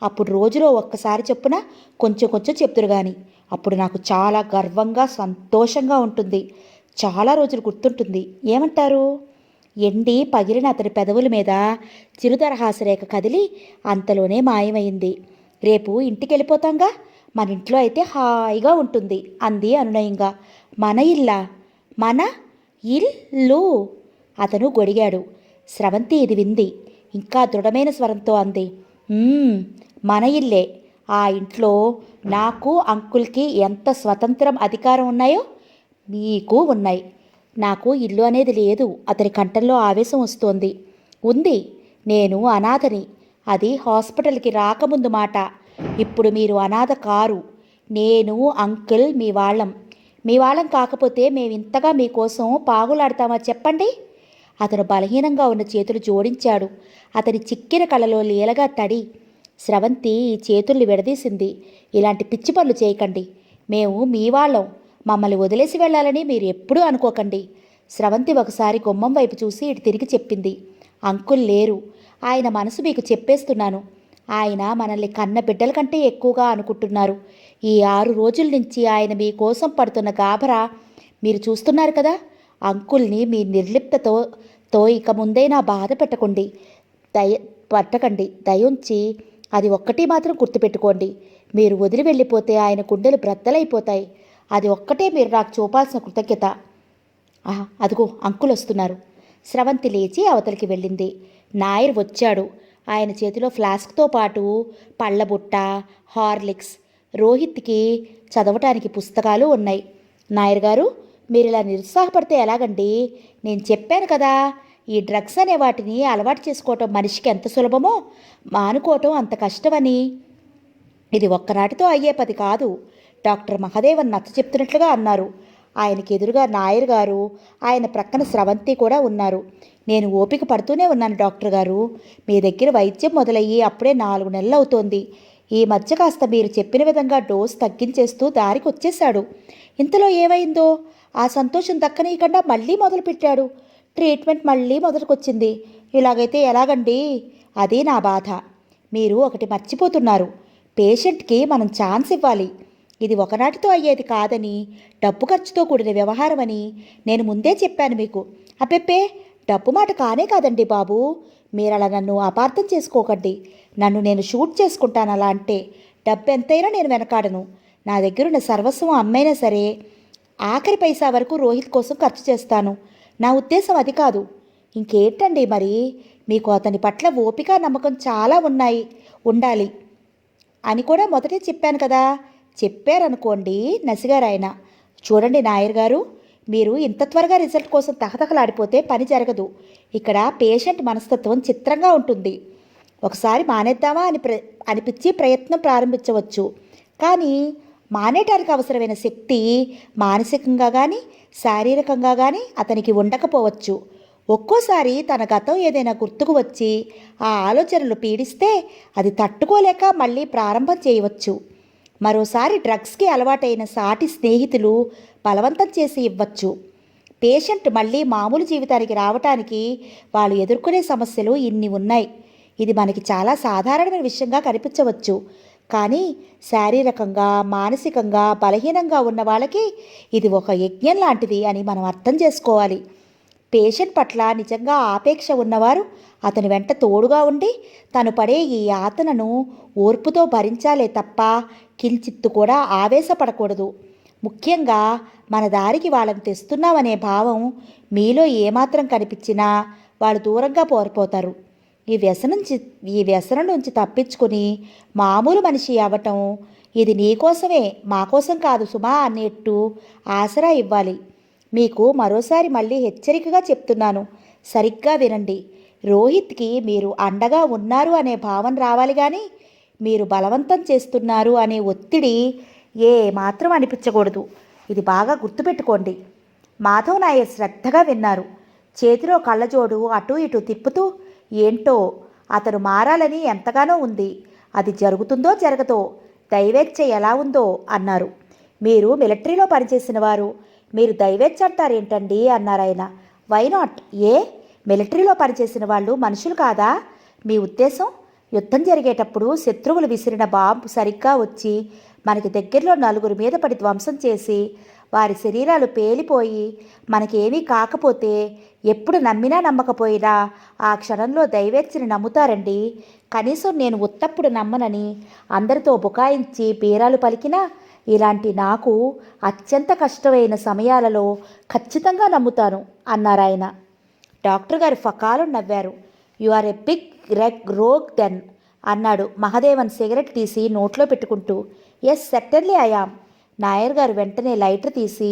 అప్పుడు రోజులో ఒక్కసారి చొప్పున కొంచెం కొంచెం చెప్తురు గాని అప్పుడు నాకు చాలా గర్వంగా సంతోషంగా ఉంటుంది. చాలా రోజులు గుర్తుంటుంది. ఏమంటారు? ఎండి పగిలిన అతని పెదవుల మీద చిరుదరహాసరేఖ కదిలి అంతలోనే మాయమైంది. రేపు ఇంటికి వెళ్ళిపోతాంగా, మన ఇంట్లో అయితే హాయిగా ఉంటుంది అంది అనునయంగా. మన ఇల్లా? మన ఇల్లు అతను గొడిగాడు. స్రవంతి ఇది వింది. ఇంకా దృఢమైన స్వరంతో అంది, మన ఇల్లే. ఆ ఇంట్లో నాకు అంకుల్కి ఎంత స్వతంత్రం అధికారం ఉన్నాయో మీకు ఉన్నాయి. నాకు ఇల్లు అనేది లేదు. అతని కంఠంలో ఆవేశం వస్తోంది. ఉంది, నేను అనాథని. అది హాస్పిటల్కి రాకముందు మాట. ఇప్పుడు మీరు అనాథ కారు. నేను అంకుల్ మీ వాళ్ళం కాకపోతే మేమింతగా మీకోసం పాగులాడతామా చెప్పండి? అతను బలహీనంగా ఉన్న చేతులు జోడించాడు. అతని చిక్కిన కళ్ళలో లీలగా తడి. స్రవంతి ఈ చేతుల్ని విడదీసింది. ఇలాంటి పిచ్చి పనులు చేయకండి. మేము మీ వాళ్ళం. మమ్మల్ని వదిలేసి వెళ్ళాలని మీరు ఎప్పుడూ అనుకోకండి. స్రవంతి ఒకసారి గుమ్మం వైపు చూసి ఇటు తిరిగి చెప్పింది. అంకుల్ లేరు. ఆయన మనసు మీకు చెప్పేస్తున్నాను. ఆయన మనల్ని కన్న బిడ్డల కంటే ఎక్కువగా అనుకుంటున్నారు. ఈ 6 రోజుల నుంచి ఆయన మీకోసం పడుతున్న గాబరా మీరు చూస్తున్నారు కదా. అంకుల్ని మీ నిర్లిప్తతో ఇక ముందైనా బాధ పట్టకండి. దయుంచి అది ఒక్కటి మాత్రం గుర్తుపెట్టుకోండి. మీరు వదిలి వెళ్ళిపోతే ఆయన గుండెలు బ్రద్దలైపోతాయి. అది ఒక్కటే మీరు నాకు చూపాల్సిన కృతజ్ఞత. అదిగో అంకుల్ వస్తున్నారు. స్రవంతి లేచి అవతలికి వెళ్ళింది. నాయర్ వచ్చాడు. ఆయన చేతిలో ఫ్లాస్క్తో పాటు పళ్ళబుట్ట, హార్లిక్స్, రోహిత్కి చదవటానికి పుస్తకాలు ఉన్నాయి. నాయర్ గారు, మీరు ఇలా నిరుత్సాహపడితే ఎలాగండి? నేను చెప్పాను కదా, ఈ డ్రగ్స్ అనే వాటిని అలవాటు చేసుకోవటం మనిషికి ఎంత సులభమో మానుకోవటం అంత కష్టమని. ఇది ఒక్కనాటితో అయ్యే పది కాదు. డాక్టర్ మహదేవన్ నచ్చ చెప్తున్నట్లుగా అన్నారు. ఆయనకి ఎదురుగా నాయర్ గారు, ఆయన ప్రక్కన స్రవంతి కూడా ఉన్నారు. నేను ఓపిక పడుతూనే ఉన్నాను డాక్టర్ గారు. మీ దగ్గర వైద్యం మొదలయ్యి అప్పుడే 4 నెలలు అవుతోంది. ఈ మధ్య కాస్త మీరు చెప్పిన విధంగా డోస్ తగ్గించేస్తూ దారికి వచ్చేశాడు. ఇంతలో ఏమైందో ఆ సంతోషం దక్కనీయకుండా మళ్ళీ మొదలుపెట్టాడు. ట్రీట్మెంట్ మళ్ళీ మొదలుకొచ్చింది. ఇలాగైతే ఎలాగండి? అదే నా బాధ. మీరు ఒకటి మర్చిపోతున్నారు. పేషెంట్కి మనం ఛాన్స్ ఇవ్వాలి. ఇది ఒకనాటితో అయ్యేది కాదని, డబ్బు ఖర్చుతో కూడిన వ్యవహారం అని నేను ముందే చెప్పాను మీకు. అబ్బెబ్బే, డబ్బు మాట కానే కాదండి బాబు. మీరు అలా నన్ను అపార్థం చేసుకోకండి. నన్ను నేను షూట్ చేసుకుంటాను అలా అంటే. డబ్బు ఎంతైనా నేను వెనకాడను. నా దగ్గరున్న సర్వస్వం అమ్మైనా సరే ఆఖరి పైసా వరకు రోహిత్ కోసం ఖర్చు చేస్తాను. నా ఉద్దేశం అది కాదు. ఇంకేంటండి మరి? మీకు అతని పట్ల ఓపిక, నమ్మకం చాలా ఉండాలి అని కూడా మొదటే చెప్పాను కదా. చెప్పారనుకోండి, నసిగారాయన. చూడండి నాయర్ గారు, మీరు ఇంత త్వరగా రిజల్ట్ కోసం తహతహలాడిపోతే పని జరగదు. ఇక్కడ పేషెంట్ మనస్తత్వం చిత్రంగా ఉంటుంది. ఒకసారి మానేద్దామా అనిపించి ప్రయత్నం ప్రారంభించవచ్చు. కానీ మానేయటానికి అవసరమైన శక్తి మానసికంగా కానీ శారీరకంగా కానీ అతనికి ఉండకపోవచ్చు. ఒక్కోసారి తన గతం ఏదైనా గుర్తుకు వచ్చి ఆ ఆలోచనలు పీడిస్తే అది తట్టుకోలేక మళ్ళీ ప్రారంభం చేయవచ్చు. మరోసారి డ్రగ్స్కి అలవాటైన సాటి స్నేహితులు బలవంతం చేసి ఇవ్వచ్చు. పేషెంట్ మళ్ళీ మామూలు జీవితానికి రావటానికి వాళ్ళు ఎదుర్కొనే సమస్యలు ఇన్ని ఉన్నాయి. ఇది మనకి చాలా సాధారణమైన విషయంగా కనిపించవచ్చు. కానీ శారీరకంగా, మానసికంగా బలహీనంగా ఉన్న వాళ్ళకి ఇది ఒక యజ్ఞం లాంటిది అని మనం అర్థం చేసుకోవాలి. పేషెంట్ పట్ల నిజంగా ఆపేక్ష ఉన్నవారు అతని వెంట తోడుగా ఉండి తను పడే ఈ యాతనను ఓర్పుతో భరించాలే తప్ప కించిత్తు కూడా ఆవేశపడకూడదు. ముఖ్యంగా మన దారికి వాళ్ళని తెస్తున్నామనే భావం మీలో ఏమాత్రం కనిపించినా వాళ్ళు దూరంగా పోరిపోతారు. ఈ వ్యసనం నుంచి తప్పించుకుని మామూలు మనిషి అవ్వటం, ఇది నీకోసమే, మాకోసం కాదు సుమా అన్నట్టు ఆసరా ఇవ్వాలి. మీకు మరోసారి మళ్ళీ హెచ్చరికగా చెప్తున్నాను, సరిగ్గా వినండి. రోహిత్కి మీరు అండగా ఉన్నారు అనే భావన రావాలి. కానీ మీరు బలవంతం చేస్తున్నారు అనే ఒత్తిడి ఏ మాత్రం అనిపించకూడదు. ఇది బాగా గుర్తుపెట్టుకోండి. మాధవ్ నాయర్ శ్రద్ధగా విన్నారు. చేతిలో కళ్ళజోడు అటూ ఇటూ తిప్పుతూ, ఏంటో అతను మారాలని ఎంతగానో ఉంది. అది జరుగుతుందో జరగదో, దైవేచ్ఛ ఎలా ఉందో అన్నారు. మీరు మిలిటరీలో పనిచేసిన వారు, మీరు దైవేచ్ఛ అంటారేంటండి అన్నారాయన. Why not? ఏ మిలిటరీలో పనిచేసిన వాళ్ళు మనుషులు కాదా? మీ ఉద్దేశం? యుద్ధం జరిగేటప్పుడు శత్రువులు విసిరిన బాంబు సరిగ్గా వచ్చి మనకి దగ్గరలో నలుగురి మీద పడి ధ్వంసం చేసి వారి శరీరాలు పేలిపోయి మనకేమీ కాకపోతే ఎప్పుడు నమ్మినా నమ్మకపోయినా ఆ క్షణంలో దైవేచ్ఛని నమ్ముతారండి. కనీసం నేను ఉత్తప్పుడు నమ్మనని అందరితో బుకాయించి బీరాలు పలికినా ఇలాంటి నాకు అత్యంత కష్టమైన సమయాలలో ఖచ్చితంగా నమ్ముతాను అన్నారాయన. డాక్టర్ గారు ఫకాలు నవ్వారు. You are a big rogue then అన్నాడు మహదేవన్ సిగరెట్ తీసి నోట్లో పెట్టుకుంటూ. Yes certainly I'm. నాయర్ గారు వెంటనే లైటర్ తీసి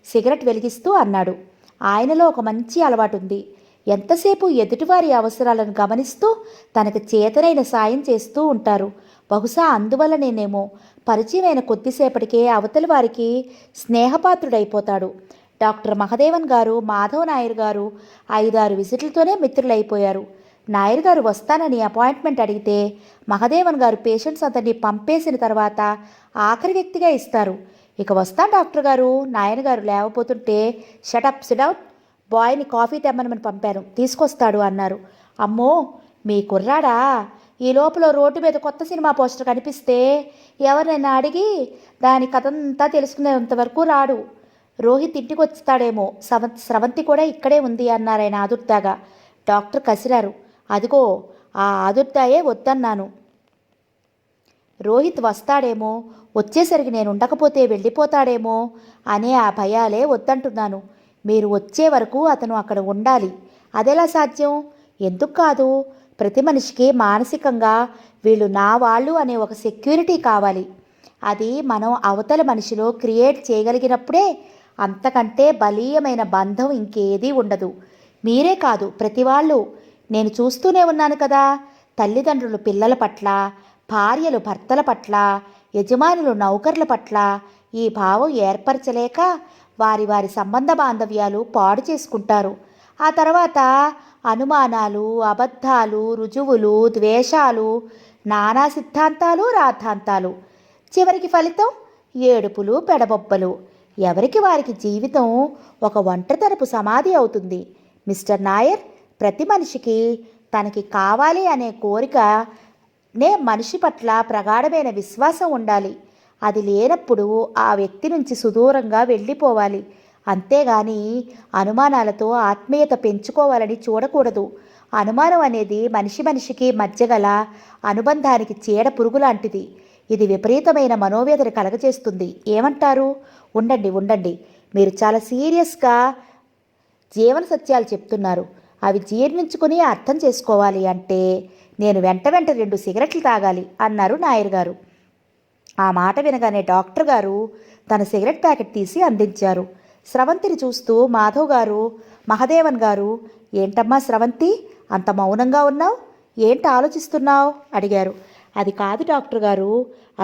సిగరెట్ వెలిగిస్తూ అన్నాడు. ఆయనలో ఒక మంచి అలవాటుంది. ఎంతసేపు ఎదుటివారి అవసరాలను గమనిస్తూ తనకు చేతనైన సాయం చేస్తూ ఉంటారు. బహుశా అందువల్లనేనేమో పరిచయమైన కొద్దిసేపటికే అవతలి వారికి స్నేహపాత్రుడైపోతాడు. డాక్టర్ మహదేవన్ గారు మాధవ్ నాయర్ గారు 5-6 విజిట్లతోనే మిత్రులైపోయారు. నాయర్ గారు వస్తానని అపాయింట్మెంట్ అడిగితే మహదేవన్ గారు పేషెంట్స్ అందరినీ పంపేసిన తర్వాత ఆఖరి వ్యక్తిగా ఇస్తారు. ఇక వస్తాను డాక్టర్ గారు. నాయర్ గారు లేవపోతుంటే షటప్ సిడౌట్, బాయ్ని కాఫీ తెమ్మనమని పంపాను, తీసుకొస్తాడు అన్నారు. అమ్మో మీ కుర్రాడా? ఈ లోపల రోడ్డు మీద కొత్త సినిమా పోస్టర్ కనిపిస్తే ఎవరినైనా అడిగి దాని కథంతా తెలుసుకునేంతవరకు రాడు. రోహిత్ ఇంటికి వస్తాడేమో, స్రవంతి కూడా ఇక్కడే ఉంది అన్నారాయన ఆదుర్దాగా. డాక్టర్ కసిరారు. అదిగో ఆ ఆదుర్దాయే వద్దన్నాను. రోహిత్ వస్తాడేమో, వచ్చేసరికి నేను ఉండకపోతే వెళ్ళిపోతాడేమో అనే ఆ భయాలే వద్దంటున్నాను. మీరు వచ్చే వరకు అతను అక్కడ ఉండాలి. అదెలా సాధ్యం? ఎందుకు కాదు? ప్రతి మనిషికి మానసికంగా వీళ్ళు నా వాళ్ళు అనే ఒక సెక్యూరిటీ కావాలి. అది మనం అవతల మనిషిలో క్రియేట్ చేయగలిగినప్పుడే అంతకంటే బలీయమైన బంధం ఇంకేదీ ఉండదు. మీరే కాదు, ప్రతి వాళ్ళు. నేను చూస్తూనే ఉన్నాను కదా. తల్లిదండ్రులు పిల్లల పట్ల, భార్యలు భర్తల పట్ల, యజమానులు నౌకర్ల పట్ల ఈ భావం ఏర్పరచలేక వారి వారి సంబంధ బాంధవ్యాలు పాడు చేసుకుంటారు. ఆ తర్వాత అనుమానాలు, అబద్ధాలు, రుజువులు, ద్వేషాలు, నానా సిద్ధాంతాలు, రాద్ధాంతాలు. చివరికి ఫలితం ఏడుపులు, పెడబొబ్బలు. ఎవరికి వారికి జీవితం ఒక ఒంటరితనపు సమాధి అవుతుంది. మిస్టర్ నాయర్, ప్రతి మనిషికి తనకి కావాలి అనే కోరికనే మనిషి పట్ల ప్రగాఢమైన విశ్వాసం ఉండాలి. అది లేనప్పుడు ఆ వ్యక్తి నుంచి సుదూరంగా వెళ్ళిపోవాలి. అంతేగాని అనుమానాలతో ఆత్మీయత పెంచుకోవాలని చూడకూడదు. అనుమానం అనేది మనిషి మనిషికి మధ్య గల అనుబంధానికి చీడ పురుగు లాంటిది. ఇది విపరీతమైన మనోవేదన కలగజేస్తుంది. ఏమంటారు? ఉండండి, మీరు చాలా సీరియస్గా జీవన సత్యాలు చెప్తున్నారు. అవి జీర్ణించుకుని అర్థం చేసుకోవాలి అంటే నేను వెంట 2 సిగరెట్లు తాగాలి అన్నారు నాయర్ గారు. ఆ మాట వినగానే డాక్టర్ గారు తన సిగరెట్ ప్యాకెట్ తీసి అందించారు. స్రవంతిని చూస్తూ మాధవ్ గారు, మహదేవన్ గారు, ఏంటమ్మా స్రవంతి అంత మౌనంగా ఉన్నావు? ఏంటి ఆలోచిస్తున్నావు అడిగారు. అది కాదు డాక్టర్ గారు,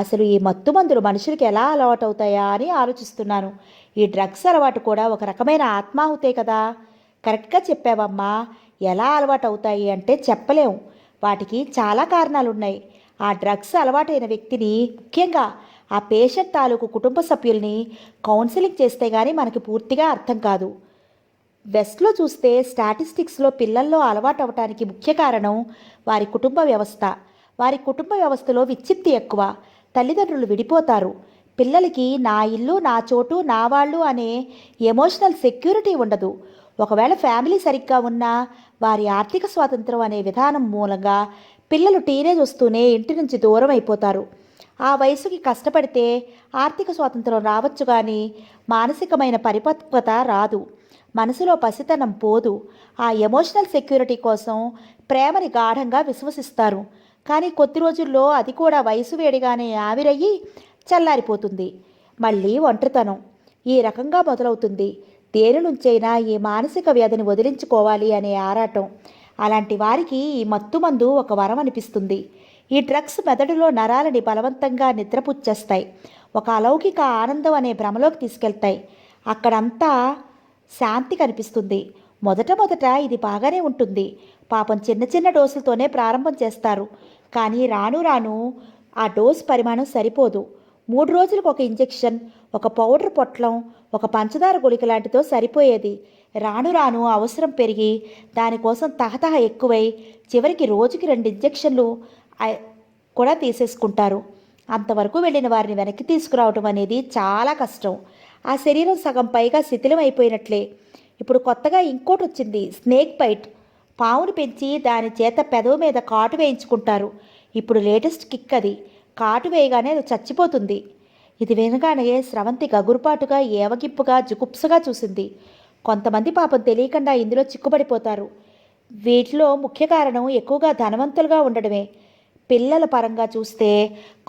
అసలు ఈ మత్తు మందులు మనుషులకి ఎలా అలవాటు అవుతాయా అని ఆలోచిస్తున్నాను. ఈ డ్రగ్స్ అలవాటు కూడా ఒక రకమైన ఆత్మాహుతే కదా. కరెక్ట్గా చెప్పావమ్మా. ఎలా అలవాటు అవుతాయి అంటే చెప్పలేము. వాటికి చాలా కారణాలున్నాయి. ఆ డ్రగ్స్ అలవాటైన వ్యక్తిని, ముఖ్యంగా ఆ పేషెంట్ తాలూకు కుటుంబ సభ్యుల్ని కౌన్సిలింగ్ చేస్తే కానీ మనకి పూర్తిగా అర్థం కాదు. వెస్ట్లో చూస్తే స్టాటిస్టిక్స్లో పిల్లల్లో అలవాటు అవటానికి ముఖ్య కారణం వారి కుటుంబ వ్యవస్థ. వారి కుటుంబ వ్యవస్థలో విచ్చిత్తి ఎక్కువ. తల్లిదండ్రులు విడిపోతారు. పిల్లలకి నా ఇల్లు, నా చోటు, నా వాళ్ళు అనే ఎమోషనల్ సెక్యూరిటీ ఉండదు. ఒకవేళ ఫ్యామిలీ సరిగ్గా ఉన్నా వారి ఆర్థిక స్వాతంత్రం అనే విధానం మూలంగా పిల్లలు టీనేజ్ వస్తూనే ఇంటి నుంచి దూరం అయిపోతారు. ఆ వయసుకి కష్టపడితే ఆర్థిక స్వాతంత్రం రావచ్చు కానీ మానసికమైన పరిపక్వత రాదు. మనసులో పసితనం పోదు. ఆ ఎమోషనల్ సెక్యూరిటీ కోసం ప్రేమని గాఢంగా విశ్వసిస్తారు. కానీ కొద్ది రోజుల్లో అది కూడా వయసు వేడిగానే ఆవిరయ్యి చల్లారిపోతుంది. మళ్ళీ ఒంటరితనం ఈ రకంగా మొదలవుతుంది. దేని నుంచైనా ఈ మానసిక వ్యాధిని వదిలించుకోవాలి అనే ఆరాటం. అలాంటి వారికి ఈ మత్తుమందు ఒక వరం అనిపిస్తుంది. ఈ డ్రగ్స్ మెదడులో నరాలని బలవంతంగా నిద్రపుచ్చేస్తాయి. ఒక అలౌకిక ఆనందం అనే భ్రమలోకి తీసుకెళ్తాయి. అక్కడంతా శాంతి కనిపిస్తుంది. మొదట మొదట ఇది బాగానే ఉంటుంది. పాపం చిన్న చిన్న డోసులతోనే ప్రారంభం చేస్తారు. కానీ రాను రాను ఆ డోసు పరిమాణం సరిపోదు. 3 రోజులకు ఒక ఇంజెక్షన్, ఒక పౌడర్ పొట్లం, ఒక పంచదార గుళిక లాంటితో సరిపోయేది. రాను రాను అవసరం పెరిగి దానికోసం తహతహ ఎక్కువై చివరికి రోజుకి 2 ఇంజెక్షన్లు కూడా తీసేసుకుంటారు. అంతవరకు వెళ్ళిన వారిని వెనక్కి తీసుకురావడం అనేది చాలా కష్టం. ఆ శరీరం సగం పైగా శిథిలం అయిపోయినట్లే. ఇప్పుడు కొత్తగా ఇంకోటి వచ్చింది, స్నేక్ బైట్. పావును పెంచి దాని చేత పెదవు మీద కాటు వేయించుకుంటారు. ఇప్పుడు లేటెస్ట్ కిక్ అది. కాటు వేయగానే అది చచ్చిపోతుంది. ఇది వినగానే స్రవంతి గగురుపాటుగా, ఏవగింపుగా, జుగుప్సగా చూసింది. కొంతమంది పాపం తెలియకుండా ఇందులో చిక్కుబడిపోతారు. వీటిలో ముఖ్య కారణం ఎక్కువగా ధనవంతులుగా ఉండడమే. పిల్లల పరంగా చూస్తే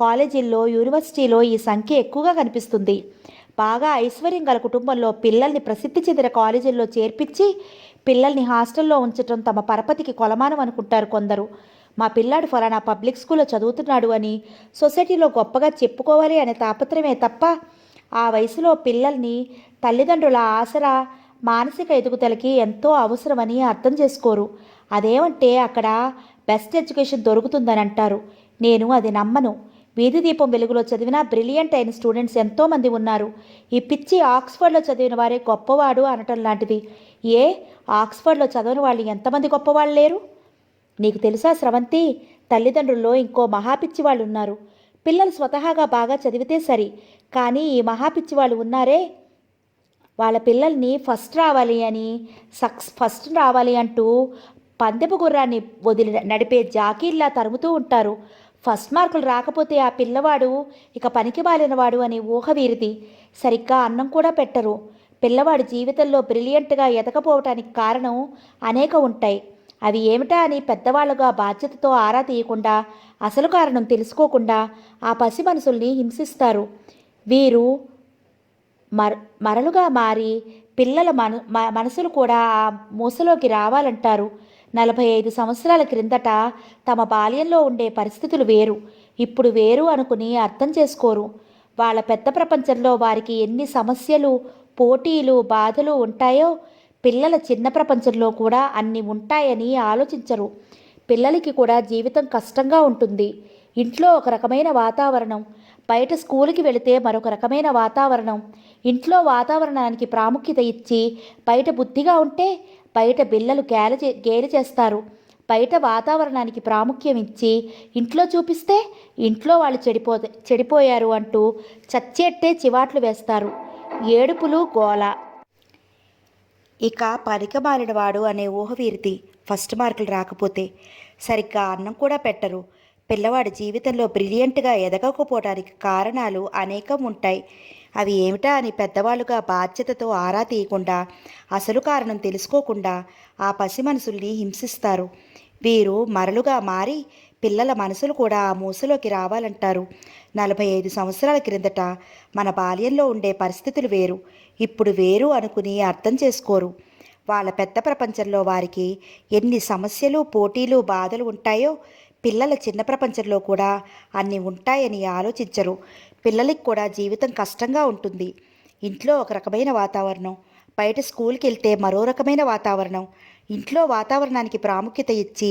కాలేజీల్లో, యూనివర్సిటీలో ఈ సంఖ్య ఎక్కువగా కనిపిస్తుంది. బాగా ఐశ్వర్యం గల కుటుంబంలో పిల్లల్ని ప్రసిద్ధి చెందిన కాలేజీల్లో చేర్పించి పిల్లల్ని హాస్టల్లో ఉంచటం తమ పరపతికి కొలమానం అనుకుంటారు కొందరు. మా పిల్లాడు ఫలానా పబ్లిక్ స్కూల్లో చదువుతున్నాడు అని సొసైటీలో గొప్పగా చెప్పుకోవాలి అనే తాపత్రమే తప్ప ఆ వయసులో పిల్లల్ని తల్లిదండ్రుల ఆసరా మానసిక ఎదుగుదలకి ఎంతో అవసరమని అర్థం చేసుకోరు. అదేమంటే అక్కడ బెస్ట్ ఎడ్యుకేషన్ దొరుకుతుందని అంటారు. నేను అది నమ్మను. వీధి దీపం వెలుగులో చదివిన బ్రిలియంట్ అయిన స్టూడెంట్స్ ఎంతోమంది ఉన్నారు. ఈ పిచ్చి ఆక్స్ఫర్డ్లో చదివిన వారే గొప్పవాడు అనటం లాంటిది. ఏ ఆక్స్ఫర్డ్లో చదవని వాళ్ళు ఎంతమంది గొప్పవాళ్ళు లేరు? నీకు తెలుసా స్రవంతి, తల్లిదండ్రుల్లో ఇంకో మహాపిచ్చి వాళ్ళు ఉన్నారు. పిల్లలు స్వతహాగా బాగా చదివితే సరి, కానీ ఈ మహాపిచ్చి వాళ్ళు ఉన్నారే, వాళ్ళ పిల్లల్ని ఫస్ట్ రావాలి అంటూ పందెపు గుర్రాన్ని వదిలి నడిపే జాకీల్లా తరుముతూ ఉంటారు. ఫస్ట్ మార్కులు రాకపోతే ఆ పిల్లవాడు ఇక పనికి మాలినవాడు అనే ఊహ వీరిది. సరిగ్గా అన్నం కూడా పెట్టరు. పిల్లవాడి జీవితంలో బ్రిలియంట్గా ఎదగపోవటానికి కారణం అనేక ఉంటాయి. అవి ఏమిటా అని పెద్దవాళ్ళుగా బాధ్యతతో ఆరా తీయకుండా, అసలు కారణం తెలుసుకోకుండా ఆ పసి మనసుల్ని హింసిస్తారు. వీరు మరలుగా మారి పిల్లల మనసులు కూడా ఆ మూసలోకి రావాలంటారు. 45 సంవత్సరాల క్రిందట తమ బాల్యంలో ఉండే పరిస్థితులు వేరు, ఇప్పుడు వేరు అనుకుని అర్థం చేసుకోరు. వాళ్ళ పెద్ద ప్రపంచంలో వారికి ఎన్ని సమస్యలు, పోటీలు, బాధలు ఉంటాయో పిల్లల చిన్న ప్రపంచంలో కూడా అన్ని ఉంటాయని ఆలోచించరు. పిల్లలకి కూడా జీవితం కష్టంగా ఉంటుంది. ఇంట్లో ఒక రకమైన వాతావరణం, బయట స్కూల్కి వెళితే మరొక రకమైన వాతావరణం. ఇంట్లో వాతావరణానికి ప్రాముఖ్యత ఇచ్చి బయట బుద్ధిగా ఉంటే బయట పిల్లలు గేలి చేస్తారు. బయట వాతావరణానికి ప్రాముఖ్యం ఇచ్చి ఇంట్లో చూపిస్తే ఇంట్లో వాళ్ళు చెడిపోయారు అంటూ చచ్చేట్టే చివాట్లు వేస్తారు. ఏడుపులు, గోల. ఇక పనికిమాలినవాడు అనే ఊహ వీరిది. ఫస్ట్ మార్కులు రాకపోతే సరిగ్గా అన్నం కూడా పెట్టరు. పిల్లవాడి జీవితంలో బ్రిలియంట్గా ఎదగకపోవడానికి కారణాలు అనేకం ఉంటాయి. అవి ఏమిటా అని పెద్దవాళ్ళుగా బాధ్యతతో ఆరా తీయకుండా, అసలు కారణం తెలుసుకోకుండా ఆ పసి మనసుల్ని హింసిస్తారు. వీరు మరలుగా మారి పిల్లల మనసులు కూడా ఆ మూసలోకి రావాలంటారు. 45 సంవత్సరాల క్రిందట మన బాల్యంలో ఉండే పరిస్థితులు వేరు, ఇప్పుడు వేరు అనుకుని అర్థం చేసుకోరు. వాళ్ళ పెద్ద ప్రపంచంలో వారికి ఎన్ని సమస్యలు, పోటీలు, బాధలు ఉంటాయో పిల్లల చిన్న ప్రపంచంలో కూడా అన్నీ ఉంటాయని ఆలోచించరు. పిల్లలకి కూడా జీవితం కష్టంగా ఉంటుంది. ఇంట్లో ఒక రకమైన వాతావరణం, బయట స్కూల్కి వెళ్తే మరో రకమైన వాతావరణం. ఇంట్లో వాతావరణానికి ప్రాముఖ్యత ఇచ్చి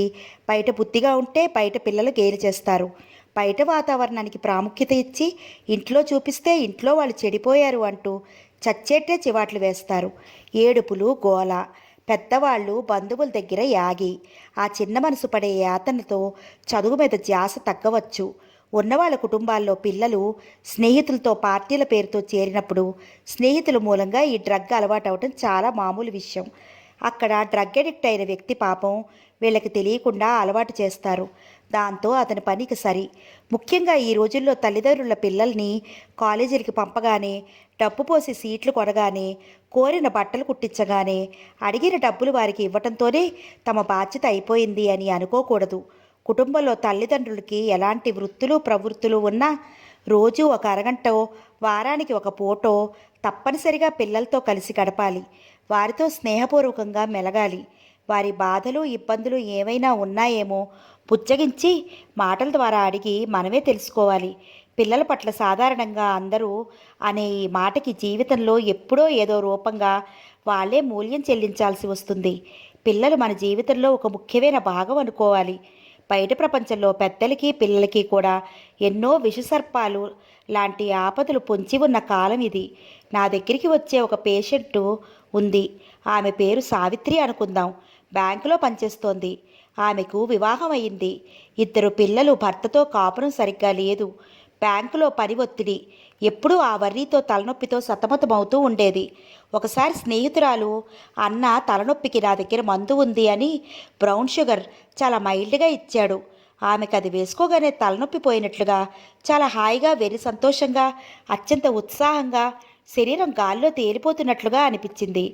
బయట బుద్ధిగా ఉంటే బయట పిల్లలు గేలి చేస్తారు. బయట వాతావరణానికి ప్రాముఖ్యత ఇచ్చి ఇంట్లో చూపిస్తే ఇంట్లో వాళ్ళు చెడిపోయారు అంటూ చచ్చేట్టే చివాట్లు వేస్తారు. ఏడుపులు, గోల. పెద్దవాళ్ళు బంధువుల దగ్గర యాగి ఆ చిన్న మనసు పడే యాతనతో చదువు మీద ధ్యాస తగ్గవచ్చు. ఉన్నవాళ్ళ కుటుంబాల్లో పిల్లలు స్నేహితులతో పార్టీల పేరుతో చేరినప్పుడు స్నేహితుల మూలంగా ఈ డ్రగ్ అలవాటు అవటం చాలా మామూలు విషయం. అక్కడ డ్రగ్ అడిక్ట్ అయిన వ్యక్తి పాపం వీళ్ళకి తెలియకుండా అలవాటు చేస్తారు. దాంతో అతని పనికి సరి. ముఖ్యంగా ఈ రోజుల్లో తల్లిదండ్రుల పిల్లల్ని కాలేజీలకి పంపగానే, డబ్బు పోసి సీట్లు కొనగానే, కోరిన బట్టలు కుట్టించగానే, అడిగిన డబ్బులు వారికి ఇవ్వటంతోనే తమ బాధ్యత అయిపోయింది అని అనుకోకూడదు. కుటుంబంలో తల్లిదండ్రులకి ఎలాంటి వృత్తులు, ప్రవృత్తులు ఉన్నా రోజు ఒక అరగంటో, వారానికి ఒక పూటో తప్పనిసరిగా పిల్లలతో కలిసి గడపాలి. వారితో స్నేహపూర్వకంగా మెలగాలి. వారి బాధలు ఇబ్బందులు ఏవైనా ఉన్నాయేమో పుచ్చగించి మాటల ద్వారా అడిగి మనమే తెలుసుకోవాలి. పిల్లల పట్ల సాధారణంగా అందరూ అనే ఈ మాటకి జీవితంలో ఎప్పుడో ఏదో రూపంగా వాళ్ళే మూల్యం చెల్లించాల్సి వస్తుంది. పిల్లలు మన జీవితంలో ఒక ముఖ్యమైన భాగం అనుకోవాలి. బయట ప్రపంచంలో పెద్దలకి పిల్లలకి కూడా ఎన్నో విషసర్పాలు లాంటి ఆపదలు పొంచి ఉన్న కాలం ఇది. నా దగ్గరికి వచ్చే ఒక పేషెంటు ఉంది. ఆమె పేరు సావిత్రి అనుకుందాం. బ్యాంకులో పనిచేస్తోంది. ఆమెకు వివాహం అయింది. 2 పిల్లలు. భర్తతో కాపురం సరిగ్గా లేదు. బ్యాంకులో పని ఒత్తిడి. ఎప్పుడూ ఆ వర్రీతో తలనొప్పితో సతమతమవుతూ ఉండేది. ఒకసారి స్నేహితురాలు, అన్న తలనొప్పికి నా దగ్గర మందు ఉంది అని బ్రౌన్ షుగర్ చాలా మైల్డ్గా ఇచ్చాడు. ఆమెకు అది వేసుకోగానే తలనొప్పి పోయినట్లుగా, చాలా హాయిగా, వెర్రి సంతోషంగా, అత్యంత ఉత్సాహంగా, శరీరం గాల్లో తేలిపోతున్నట్లుగా అనిపించింది.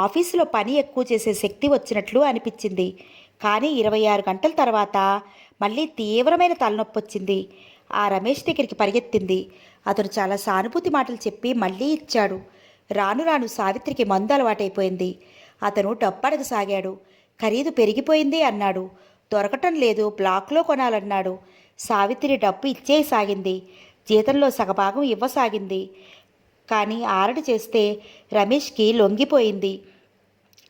ఆఫీసులో పని ఎక్కువ చేసే శక్తి వచ్చినట్లు అనిపించింది. కానీ 26 గంటల తర్వాత మళ్ళీ తీవ్రమైన తలనొప్పి వచ్చింది. ఆ రమేష్ దగ్గరికి పరిగెత్తింది. అతను చాలా సానుభూతి మాటలు చెప్పి మళ్ళీ ఇచ్చాడు. రాను రాను సావిత్రికి మందు అలవాటైపోయింది. అతను డబ్బు అడగసాగాడు. ఖరీదు పెరిగిపోయింది అన్నాడు. దొరకటం లేదు, బ్లాక్లో కొనాలన్నాడు. సావిత్రి డబ్బు ఇచ్చేయసాగింది. జీతంలో సగభాగం ఇవ్వసాగింది. కానీ ఆరడి చేస్తే రమేష్కి లొంగిపోయింది.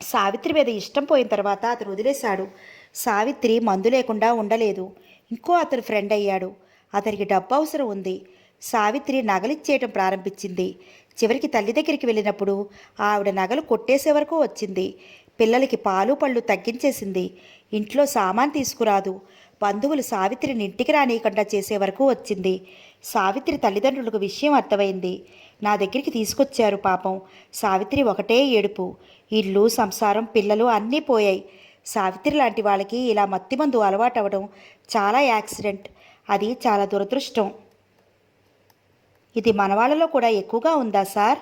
సావిత్రి మీద ఇష్టం పోయిన తర్వాత అతను వదిలేశాడు. సావిత్రి మందు లేకుండా ఉండలేదు. ఇంకో అతను ఫ్రెండ్ అయ్యాడు. అతనికి డబ్బు అవసరం ఉంది. సావిత్రి నగలిచ్చేయటం ప్రారంభించింది. చివరికి తల్లి దగ్గరికి వెళ్ళినప్పుడు ఆవిడ నగలు కొట్టేసే వరకు వచ్చింది. పిల్లలకి పాలు పళ్ళు తగ్గించేసింది. ఇంట్లో సామాన్ తీసుకురాదు. బంధువులు సావిత్రిని ఇంటికి రానియకుండా చేసే వరకు వచ్చింది. సావిత్రి తల్లిదండ్రులకు విషయం అర్థమైంది. నా దగ్గరికి తీసుకొచ్చారు. పాపం సావిత్రి ఒకటే ఏడుపు. ఇల్లు, సంసారం, పిల్లలు అన్నీ పోయాయి. సావిత్రి లాంటి వాళ్ళకి ఇలా మత్తిమందు అలవాటవడం చాలా యాక్సిడెంట్. అది చాలా దురదృష్టం. ఇది మన వాళ్ళలో కూడా ఎక్కువగా ఉందా సార్?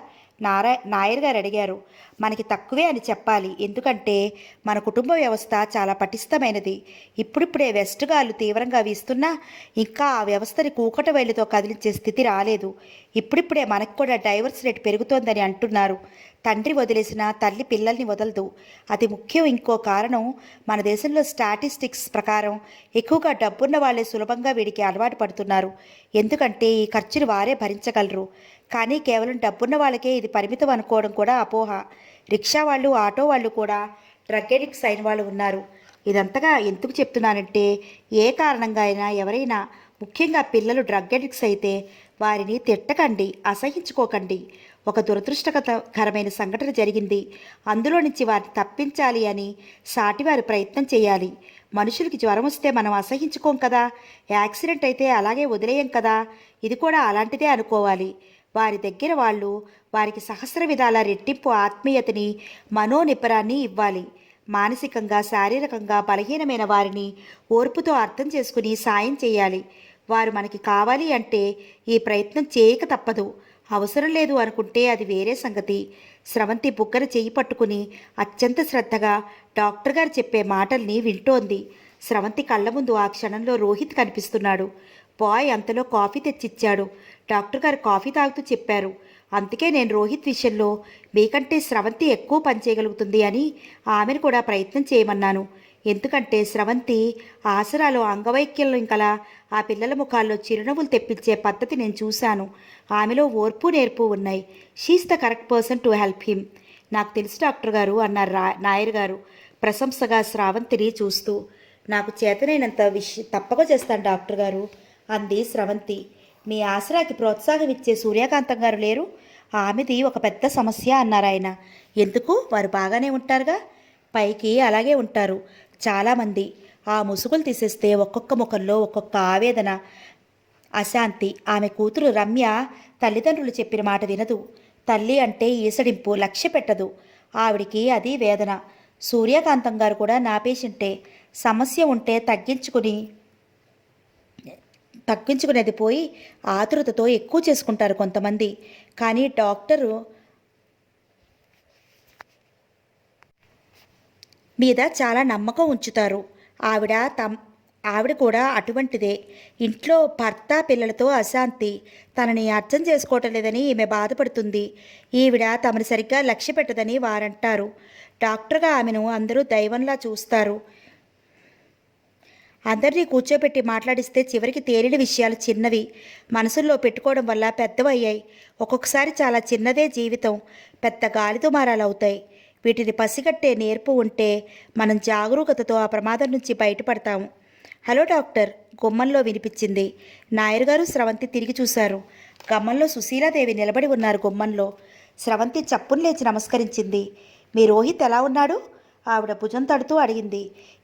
నాయర్ గారు అడిగారు. మనకి తక్కువే అని చెప్పాలి. ఎందుకంటే మన కుటుంబ వ్యవస్థ చాలా పటిష్టమైనది. ఇప్పుడిప్పుడే వెస్ట్ గాలు తీవ్రంగా వీస్తున్నా ఇంకా ఆ వ్యవస్థని కూకట వేలితో కదిలించే స్థితి రాలేదు. ఇప్పుడిప్పుడే మనకు కూడా డైవర్స్ రేట్ పెరుగుతోందని అంటున్నారు. తండ్రి వదిలేసిన తల్లి పిల్లల్ని వదలదు. అది ముఖ్యం. ఇంకో కారణం, మన దేశంలో స్టాటిస్టిక్స్ ప్రకారం ఎక్కువగా డబ్బున్న వాళ్ళే సులభంగా వీడికి అలవాటు పడుతున్నారు. ఎందుకంటే ఈ ఖర్చులు వారే భరించగలరు. కానీ కేవలం డబ్బున్న వాళ్ళకే ఇది పరిమితం అనుకోవడం కూడా అపోహ. రిక్షా వాళ్ళు, ఆటో వాళ్ళు కూడా డ్రగ్ ఎడిక్ట్స్ అయిన వాళ్ళు ఉన్నారు. ఇదంతగా ఎందుకు చెప్తున్నానంటే, ఏ కారణంగా అయినా ఎవరైనా, ముఖ్యంగా పిల్లలు డ్రగ్ ఎడిక్ట్స్ అయితే వారిని తిట్టకండి, అసహించుకోకండి. ఒక దురదృష్టకరమైన సంఘటన జరిగింది. అందులో నుంచి వారిని తప్పించాలి అని సాటివారి ప్రయత్నం చేయాలి. మనుషులకి జ్వరం వస్తే మనం అసహించుకోం కదా. యాక్సిడెంట్ అయితే అలాగే వదిలేయం కదా. ఇది కూడా అలాంటిదే అనుకోవాలి. వారి దగ్గర వాళ్ళు వారికి సహస్ర విధాల రెట్టింపు ఆత్మీయతని, మనోనిబ్బరాన్ని ఇవ్వాలి. మానసికంగా, శారీరకంగా బలహీనమైన వారిని ఓర్పుతో అర్థం చేసుకుని సాయం చేయాలి. వారు మనకి కావాలి అంటే ఈ ప్రయత్నం చేయక తప్పదు. అవసరం లేదు అనుకుంటే అది వేరే సంగతి. స్రవంతి బుగ్గన చెయ్యి పట్టుకుని అత్యంత శ్రద్ధగా డాక్టర్ గారు చెప్పే మాటల్ని వింటోంది. స్రవంతి కళ్ళ ముందు ఆ క్షణంలో రోహిత్ కనిపిస్తున్నాడు. బాయ్ అంతలో కాఫీ తెచ్చిచ్చాడు. డాక్టర్ గారు కాఫీ తాగుతూ చెప్పారు, అందుకే నేను రోహిత్ విషయంలో మీకంటే స్రవంతి ఎక్కువ పనిచేయగలుగుతుంది అని ఆమెను కూడా ప్రయత్నం చేయమన్నాను. ఎందుకంటే స్రవంతి ఆసరాలో అంగవైకల్యం కల ఆ పిల్లల ముఖాల్లో చిరునవ్వులు తెప్పించే పద్ధతి నేను చూశాను. ఆమెలో ఓర్పు నేర్పు ఉన్నాయి. She is the correct person to help him. నాకు తెలుసు డాక్టర్ గారు అన్నారు నాయర్ గారు ప్రశంసగా స్రవంతిని చూస్తూ. నాకు చేతనైనంత తప్పక చేస్తాను డాక్టర్ గారు అంది స్రవంతి. మీ ఆసరాకి ప్రోత్సాహం ఇచ్చే సూర్యకాంతం గారు లేరు? ఆమెది ఒక పెద్ద సమస్య అన్నారు ఆయన. ఎందుకు? వారు బాగానే ఉంటారుగా. పైకి అలాగే ఉంటారు చాలామంది. ఆ ముసుగులు తీసేస్తే ఒక్కొక్క ముఖంలో ఒక్కొక్క ఆవేదన, అశాంతి. ఆమె కూతురు రమ్య తల్లిదండ్రులు చెప్పిన మాట వినదు. తల్లి అంటే ఈసడింపు, లక్ష్య పెట్టదు. ఆవిడికి అది వేదన. సూర్యకాంతం గారు కూడా నా పేషెంటే. సమస్య ఉంటే తగ్గించుకునేది పోయి ఆతురతతో ఎక్కువ చేసుకుంటారు కొంతమంది. కానీ డాక్టరు మీద చాలా నమ్మకం ఉంచుతారు. ఆవిడ కూడా అటువంటిదే. ఇంట్లో భర్త పిల్లలతో అశాంతి. తనని అర్థం చేసుకోవటం లేదని ఈమె బాధపడుతుంది. ఈవిడ తమను సరిగ్గా లక్ష్య పెట్టదని వారంటారు. డాక్టర్గా ఆమెను అందరూ దైవంలా చూస్తారు. అందరినీ కూర్చోబెట్టి మాట్లాడిస్తే చివరికి తేలిన విషయాలు చిన్నవి మనసుల్లో పెట్టుకోవడం వల్ల పెద్దవయ్యాయి. ఒక్కొక్కసారి చాలా చిన్నదే జీవితం పెద్ద గాలిదుమారాలవుతాయి. వీటిని పసిగట్టే నేర్పు ఉంటే మనం జాగరూకతతో ఆ ప్రమాదం నుంచి బయటపడతాము. హలో డాక్టర్, గుమ్మంలో వినిపించింది. నాయర్ గారు స్రవంతి తిరిగి చూశారు. గమ్మంలో సుశీలాదేవి నిలబడి ఉన్నారు. గుమ్మంలో స్రవంతి చప్పున లేచి నమస్కరించింది. మీ రోహిత్ ఎలా ఉన్నాడు? ఆవిడ భుజం తడుతూ అడిగింది.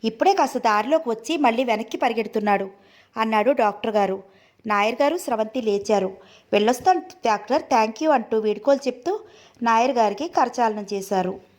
ఇప్పుడే కాస్త దారిలోకి వచ్చి మళ్ళీ వెనక్కి పరిగెడుతున్నాడు అన్నాడు డాక్టర్ గారు. నాయర్ గారు స్రవంతి లేచారు. వెళ్ళొస్తాను డాక్టర్, థ్యాంక్ యూ అంటూ వీడ్కోలు చెప్తూ నాయర్ గారికి కరచాలనం చేశారు.